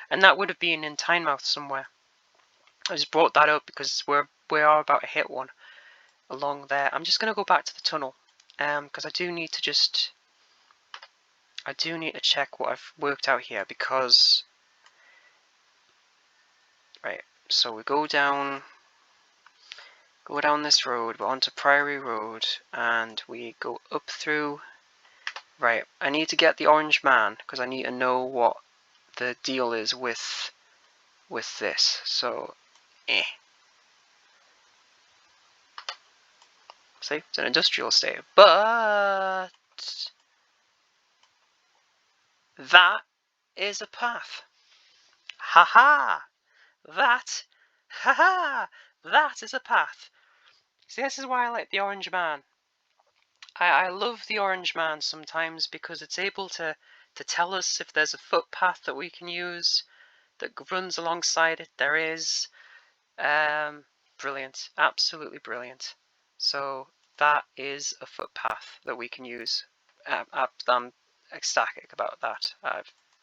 And that would have been in Tynemouth somewhere. I just brought that up because we are about to hit one along there. I'm just going to go back to the tunnel because I do need to check what I've worked out here, because right, so we go down this road, we're onto Priory Road, and we go up through. Right, I need to get the orange man because I need to know what the deal is with this. So, see, it's an industrial estate, but that is a path. Haha! That is a path. See, this is why I like the orange man. I love the orange man sometimes because it's able to tell us if there's a footpath that we can use that runs alongside it. There is. Brilliant. Absolutely brilliant. So that is a footpath that we can use. I'm ecstatic about that. I'm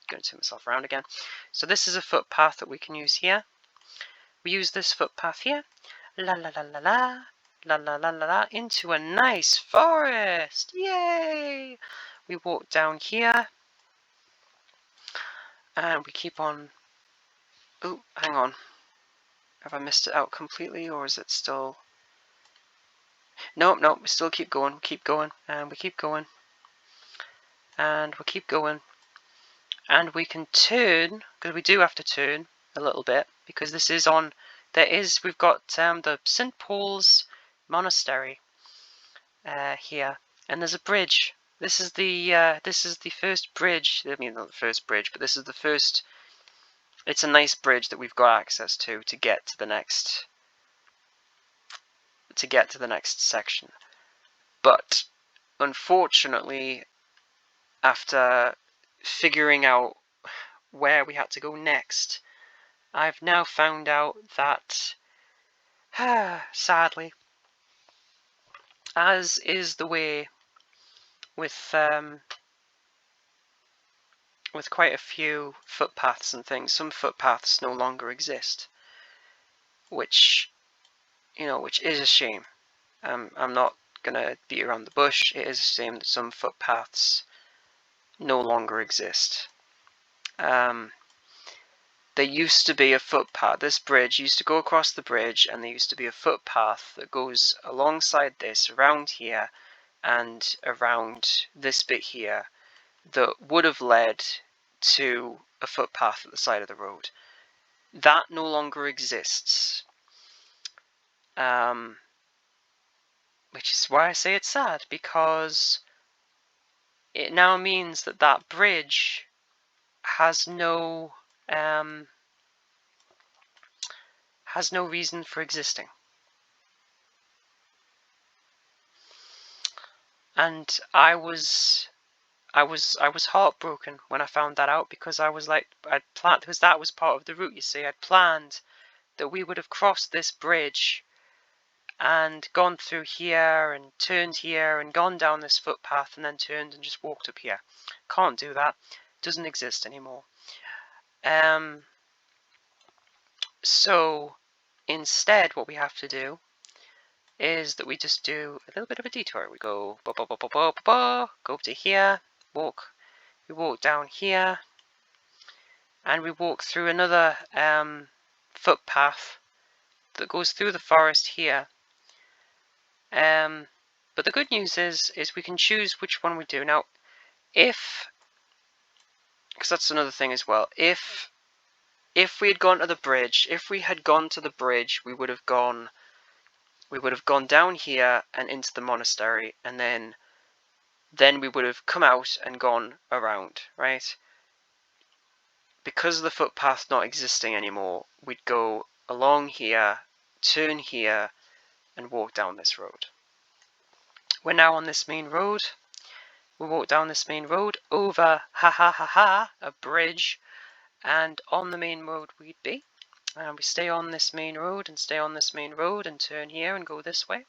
going to turn myself around again. So this is a footpath that we can use here. We use this footpath here. La la la la la. La la la la la, into a nice forest. Yay! We walk down here and we keep on. Oh, hang on. Have I missed it out completely, or is it still? Nope, we still keep going, and we keep going, and we keep going. And we can turn, because we do have to turn a little bit, because this is on. We've got the St. Paul's Monastery here, and there's a bridge. This is the first bridge. I mean, not the first bridge, but this is the first. It's a nice bridge that we've got access to get to the next. Section. But unfortunately, after figuring out where we had to go next, I've now found out that, sadly, as is the way with quite a few footpaths and things, some footpaths no longer exist, which is a shame. I'm not gonna beat around the bush. It is a shame that some footpaths no longer exist. There used to be a footpath. This bridge used to go across the bridge, and there used to be a footpath that goes alongside this, around here, and around this bit here, that would have led to a footpath at the side of the road. That no longer exists. Which is why I say it's sad, because it now means that that bridge has no reason for existing. And I was heartbroken when I found that out, because I was like, I'd planned, because that was part of the route, you see. I'd planned that we would have crossed this bridge and gone through here and turned here and gone down this footpath and then turned and just walked up here. Can't do that. Doesn't exist anymore. So instead, what we have to do is that we just do a little bit of a detour. We go go up to here, we walk down here, and we walk through another footpath that goes through the forest here. But the good news is we can choose which one we do. Now, because that's another thing as well, if we had gone to the bridge, we would have gone down here and into the monastery, and then we would have come out and gone around, right? Because of the footpath not existing anymore, we'd go along here, turn here, and walk down this road. We're now on this main road. We walk down this main road over a bridge, and on the main road we'd be. And we stay on this main road and stay on this main road and turn here and go this way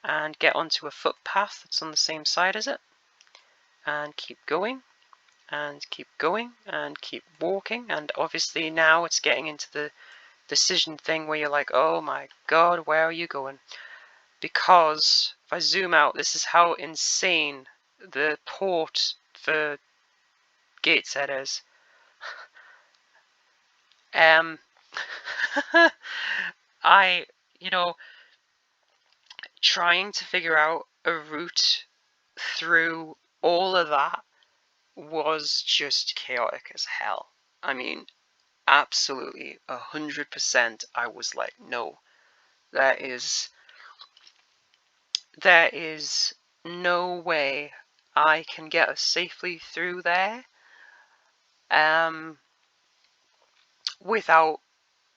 and get onto a footpath that's on the same side as it, and keep going and keep going and keep walking. And obviously now it's getting into the decision thing where you're like, oh my god, where are you going? Because if I zoom out, this is how insane the port for Gateshead is. Trying to figure out a route through all of that was just chaotic as hell. I mean, absolutely 100%. I was like, no, there is no way I can get us safely through there without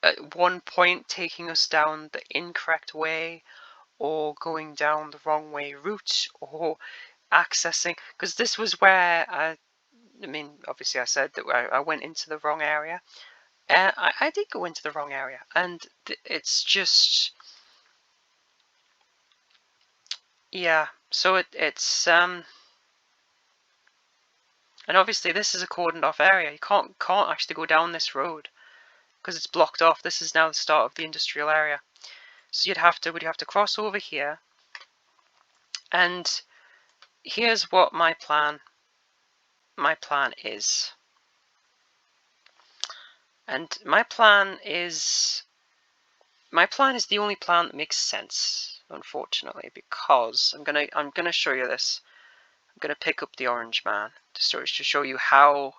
at one point taking us down the incorrect way, or going down the wrong way route, or accessing, because this was where I mean, obviously I said that I went into the wrong area. I did go into the wrong area, and it's just, yeah. So it's and obviously this is a cordoned off area. You can't actually go down this road because it's blocked off. This is now the start of the industrial area. So we'd have to cross over here. And here's what my plan is. And my plan is the only plan that makes sense, unfortunately, because I'm gonna show you this. I'm gonna pick up the orange man to show you how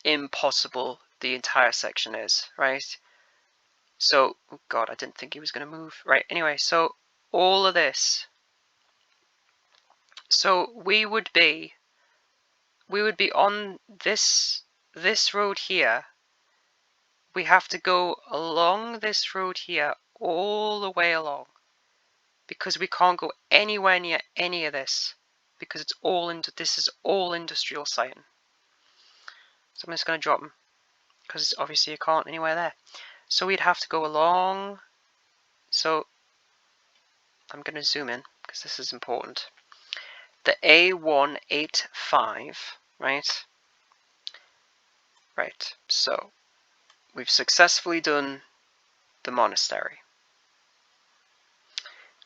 impossible the entire section is, right? So, oh god, I didn't think he was gonna move. Right, anyway, so all of this. So we would be on this road here. We have to go along this road here all the way along, because we can't go anywhere near any of this, because this is all industrial siting. So I'm just going to drop them, because obviously you can't anywhere there. So we'd have to go along. So I'm going to zoom in, because this is important. The A185, right? Right, so we've successfully done the monastery.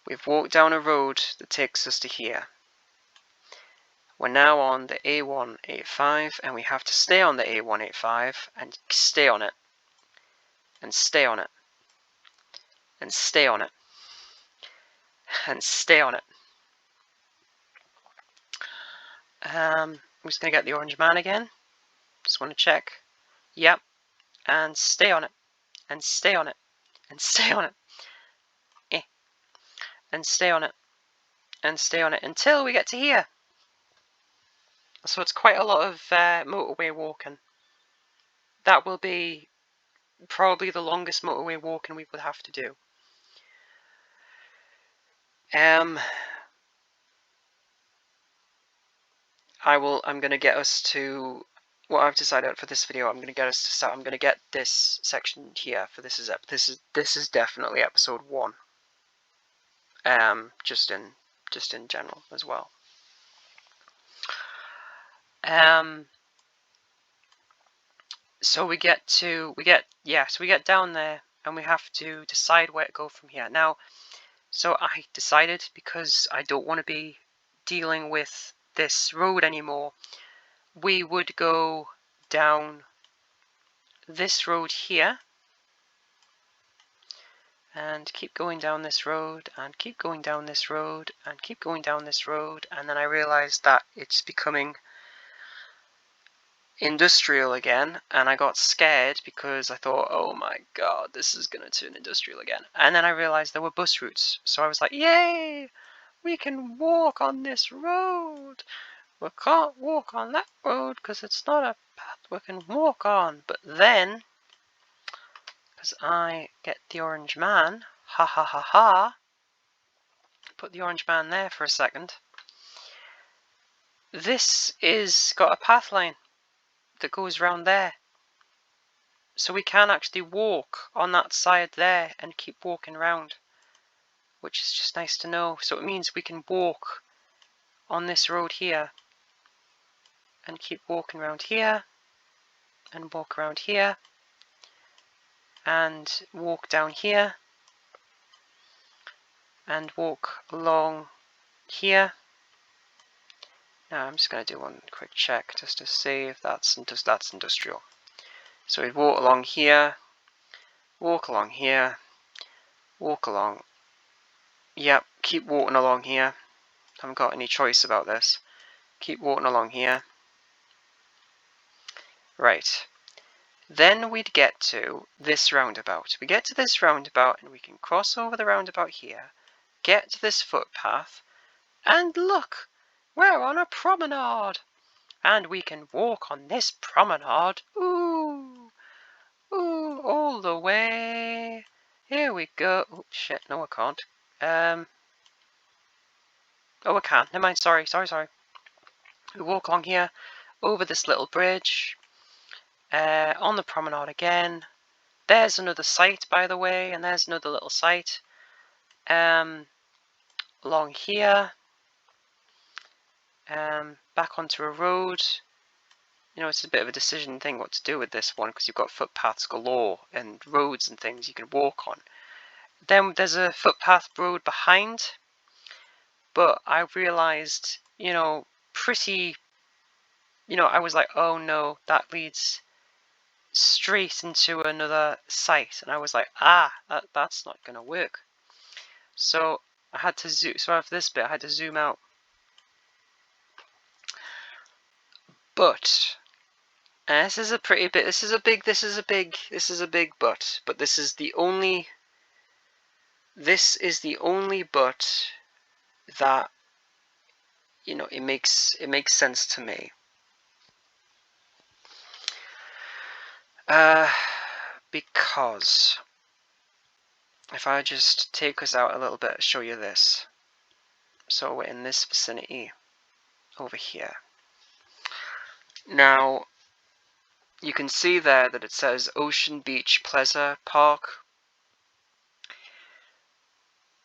We've walked down a road that takes us to here. We're now on the A185, and we have to stay on the A185 and stay on it, and stay on it, and stay on it, and stay on it. I'm just going to get the orange man again. Just want to check. Yep. And stay on it, and stay on it, and stay on it. And stay on it, and stay on it until we get to here. So it's quite a lot of motorway walking. That will be probably the longest motorway walking we would have to do. I'm going to get us to what I've decided for this video. I'm going to get us to start. I'm going to get this section here for this is definitely episode 1. Just in general as well. So we get down there, and we have to decide where to go from here. Now, so I decided, because I don't want to be dealing with this road anymore, we would go down this road here, and keep going down this road, and keep going down this road, and keep going down this road, and then I realized that it's becoming industrial again, and I got scared because I thought, oh my god, this is gonna turn industrial again. And then I realized there were bus routes, so I was like, yay, we can walk on this road. We can't walk on that road because it's not a path we can walk on. But then, because I get the orange man, ha ha ha ha, put the orange man there for a second, this is got a path line that goes round there, so we can actually walk on that side there and keep walking around, which is just nice to know. So it means we can walk on this road here and keep walking around here and walk around here and walk down here and walk along here. Now I'm just going to do one quick check just to see if that's industrial. So we'd walk along here, walk along here, walk along. Yep, keep walking along here. Haven't got any choice about this. Keep walking along here. Right. Then we'd get to this roundabout. We get to this roundabout and we can cross over the roundabout here, get to this footpath, and look! We're on a promenade! And we can walk on this promenade. Ooh! Ooh, all the way. Here we go. Oh, shit, no I can't. Oh, I can. Never mind, sorry. We walk along here, over this little bridge, on the promenade again. There's another site, by the way, and there's another little site. Along here, back onto a road. You know, it's a bit of a decision thing what to do with this one, because you've got footpaths galore and roads and things you can walk on. Then there's a footpath road behind, but I realized, I was like, oh no, that leads straight into another site, and I was like, that's not gonna work. So I had to zoom. So after this bit, I had to zoom out. But this is a pretty bit. This is a big but. But this is the only. This is the only but that it makes sense to me. Because if I just take us out a little bit, show you this. So we're in this vicinity over here. Now, you can see there that it says Ocean Beach Pleasure Park.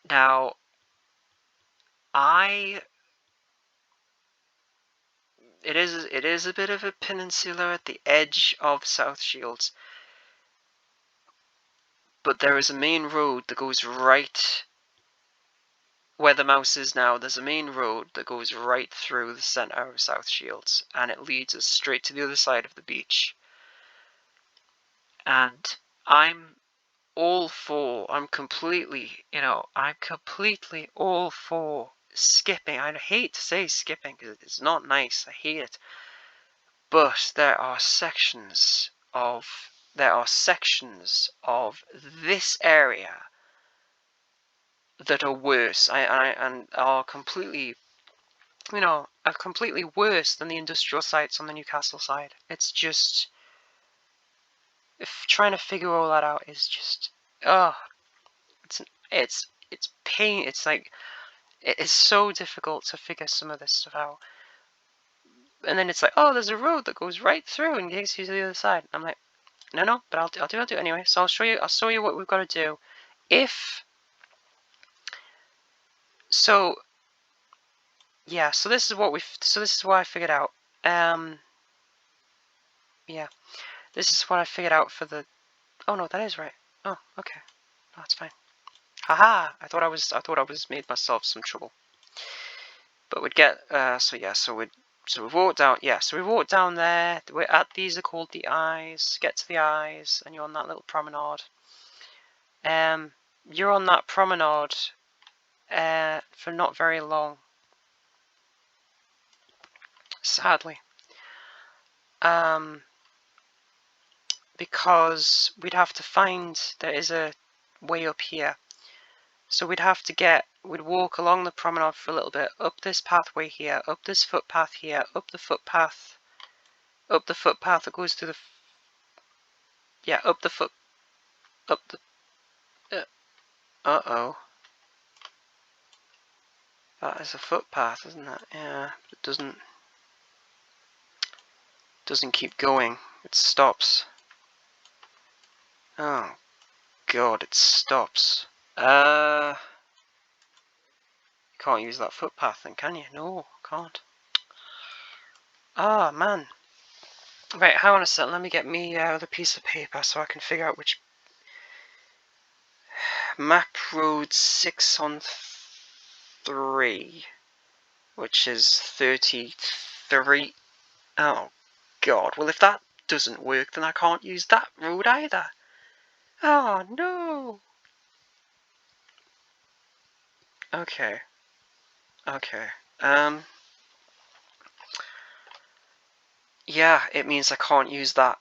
Now, it is a bit of a peninsula at the edge of South Shields, but there is a main road that goes right where the mouse is now, there's a main road that goes right through the centre of South Shields, and it leads us straight to the other side of the beach. And I'm completely all for skipping. I hate to say skipping because it's not nice. I hate it. But there are sections of this area that are worse. And are completely, are completely worse than the industrial sites on the Newcastle side. It's just, trying to figure all that out is just, it's pain. It's like, it is so difficult to figure some of this stuff out. And then it's like, oh, there's a road that goes right through and takes you to the other side. I'm like, no, but I'll do it anyway. So I'll show you what we've got to do. Yeah, so this is what I figured out. Yeah, this is what I figured out for the. Oh no, that is right. Oh, okay, that's fine. Haha! I thought I was made myself some trouble. But we'd get so we've walked down. Yeah, so we walked down there. We're at, these are called the eyes. Get to the eyes, and you're on that little promenade. You're on that promenade for not very long, sadly. Because we'd have to find, there is a way up here. So we'd walk along the promenade for a little bit, up this pathway here, up this footpath here, up the footpath that goes through uh-oh. That is a footpath, isn't it? Yeah, it doesn't keep going. It stops. Oh god, it stops. You can't use that footpath then, can you? No, can't. Ah, man. Right, hang on a second, let me get me the piece of paper so I can figure out which map road 6 on 3, which is 33. Oh god, well if that doesn't work then I can't use that road either. Oh no. Okay. Yeah, it means I can't use that.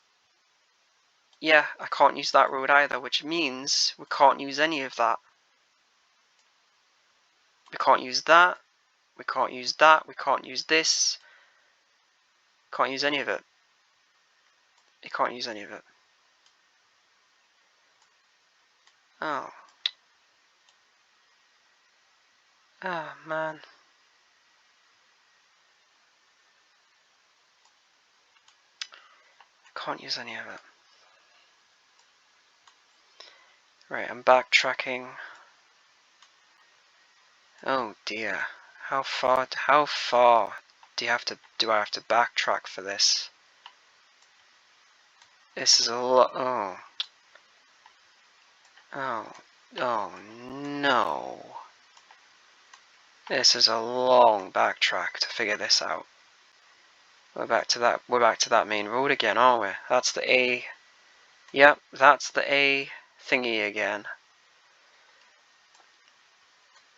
Yeah, I can't use that road either, which means we can't use any of that. We can't use that. We can't use that. We can't use this. Can't use any of it. You can't use any of it. Oh. Oh, man. I can't use any of it. Right, I'm backtracking. Oh dear. How far do I have to backtrack for this? This is a lot. Oh no. This is a long backtrack to figure this out. We're back to that main road again, aren't we? That's the A. Yep, that's the A thingy again.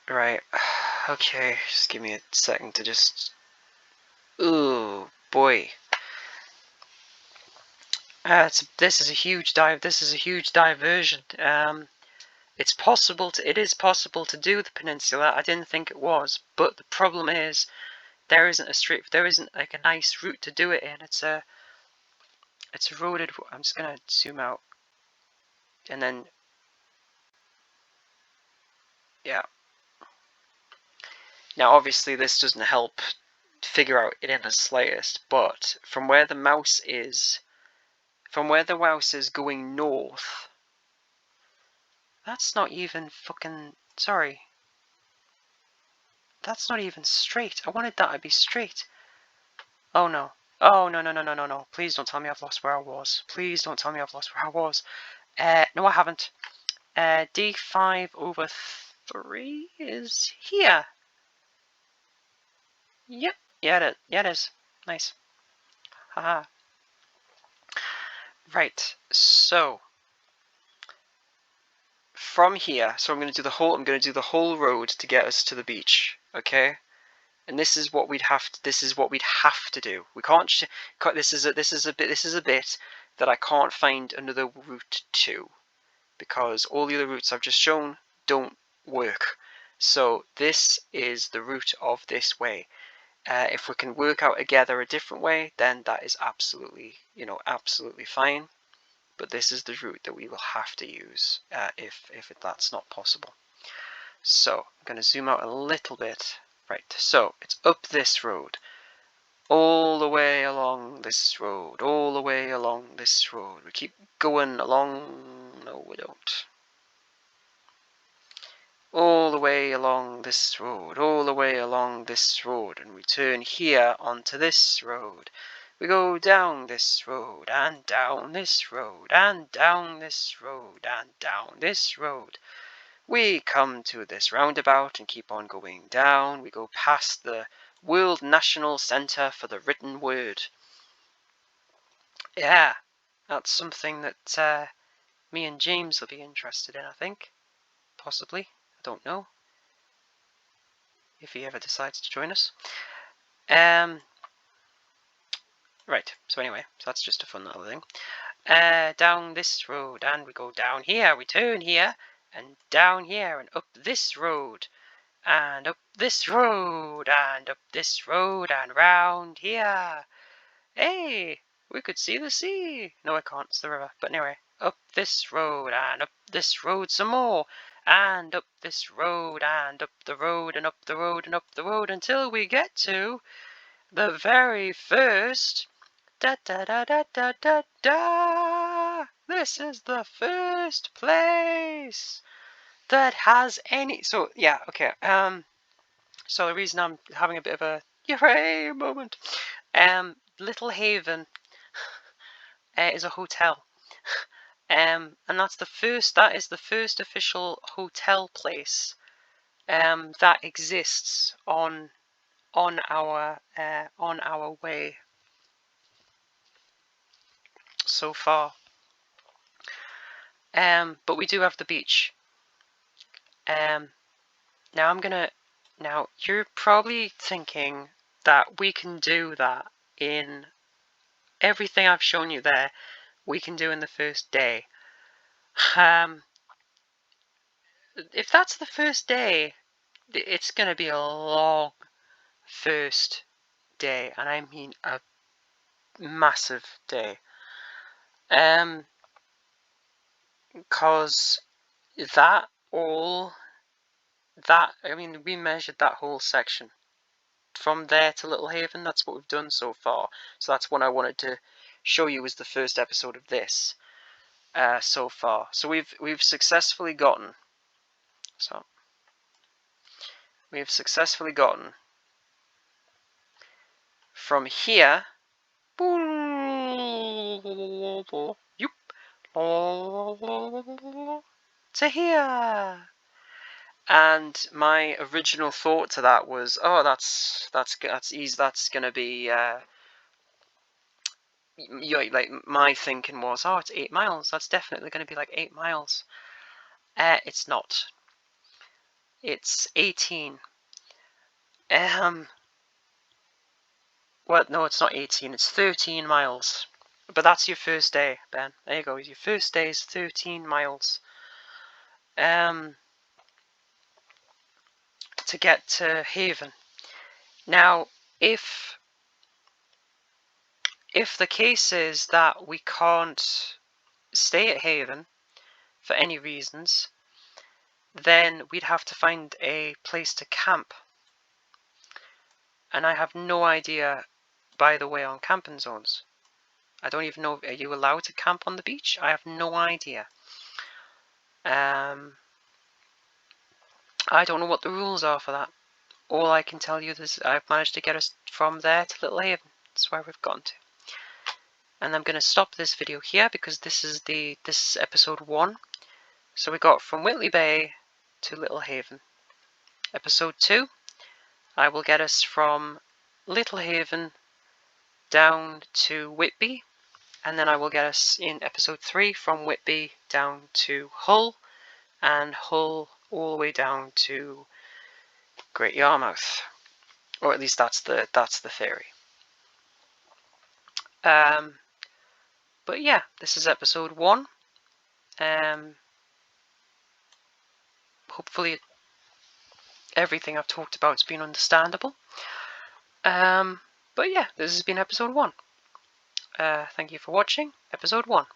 Right. Okay, just give me a second to just. Ooh, boy. This is a huge diversion. It is possible to do the peninsula. I didn't think it was, but the problem is there isn't like a nice route to do it in. It's eroded. I'm just gonna zoom out, and then yeah. Now, obviously, this doesn't help figure out it in the slightest. But from where the mouse is going north. That's not even fucking. Sorry. That's not even straight. I wanted that to be straight. Oh no. Oh no. Please don't tell me I've lost where I was. Please don't tell me I've lost where I was. No, I haven't. D5 over 3 is here. Yep. Yeah, it is. Nice. Haha. Right. So from here, so I'm going to do the whole road to get us to the beach. Okay. And this is what we'd have to do. We can't. This is a bit that I can't find another route to, because all the other routes I've just shown don't work. So this is the route of this way. If we can work out together a different way, then that is absolutely, absolutely fine. But this is the route that we will have to use if that's not possible. So I'm going to zoom out a little bit. Right, so it's up this road, all the way along this road, all the way along this road. We keep going along. No, we don't. All the way along this road, all the way along this road, and we turn here onto this road. We go down this road, and down this road, and down this road, and down this road. We come to this roundabout and keep on going down. We go past the World National Centre for the Written Word. Yeah, that's something that me and James will be interested in, I think. Possibly. I don't know. If he ever decides to join us. Right, so anyway, so that's just a fun little thing. Down this road, and we go down here, we turn here, and down here, and up this road, and up this road, and up this road, and round here. Hey, we could see the sea. No, I can't, it's the river. But anyway, up this road, and up this road some more, and up this road, and up the road, and up the road, and up the road, until we get to the very first da da da da da da da. This is the first place that has any. So yeah, okay. So the reason I'm having a bit of a hooray moment, Little Haven is a hotel, and that's the first. That is the first official hotel place that exists on our way so far. But we do have the beach. Now you're probably thinking that we can do that in everything I've shown you there. We can do in the first day. If that's the first day, it's gonna be a long first day, and I mean a massive day. Cause we measured that whole section from there to Little Haven. That's what we've done so far. So that's what I wanted to show you as the first episode of this so far. So we've successfully gotten. So we've successfully gotten from here to here. And my original thought to that was, oh, that's easy. That's gonna be like my thinking was, oh, it's 8 miles. That's definitely gonna be like 8 miles. It's not. It's 18. Well, no, it's not 18. It's 13 miles. But that's your first day, Ben. There you go. Your first day is 13 miles. To get to Haven. Now, if the case is that we can't stay at Haven for any reasons, then we'd have to find a place to camp. And I have no idea, by the way, on camping zones. I don't even know, are you allowed to camp on the beach? I have no idea. I don't know what the rules are for that. All I can tell you is I've managed to get us from there to Little Haven. That's where we've gone to. And I'm going to stop this video here because this is episode 1. So we got from Whitley Bay to Littlehaven. Episode 2, I will get us from Littlehaven down to Whitby, and then I will get us in episode 3 from Whitby down to Hull, and Hull all the way down to Great Yarmouth, or at least that's the theory. But yeah, this is episode 1. Hopefully everything I've talked about has been understandable. But yeah, this has been episode 1. Thank you for watching episode 1.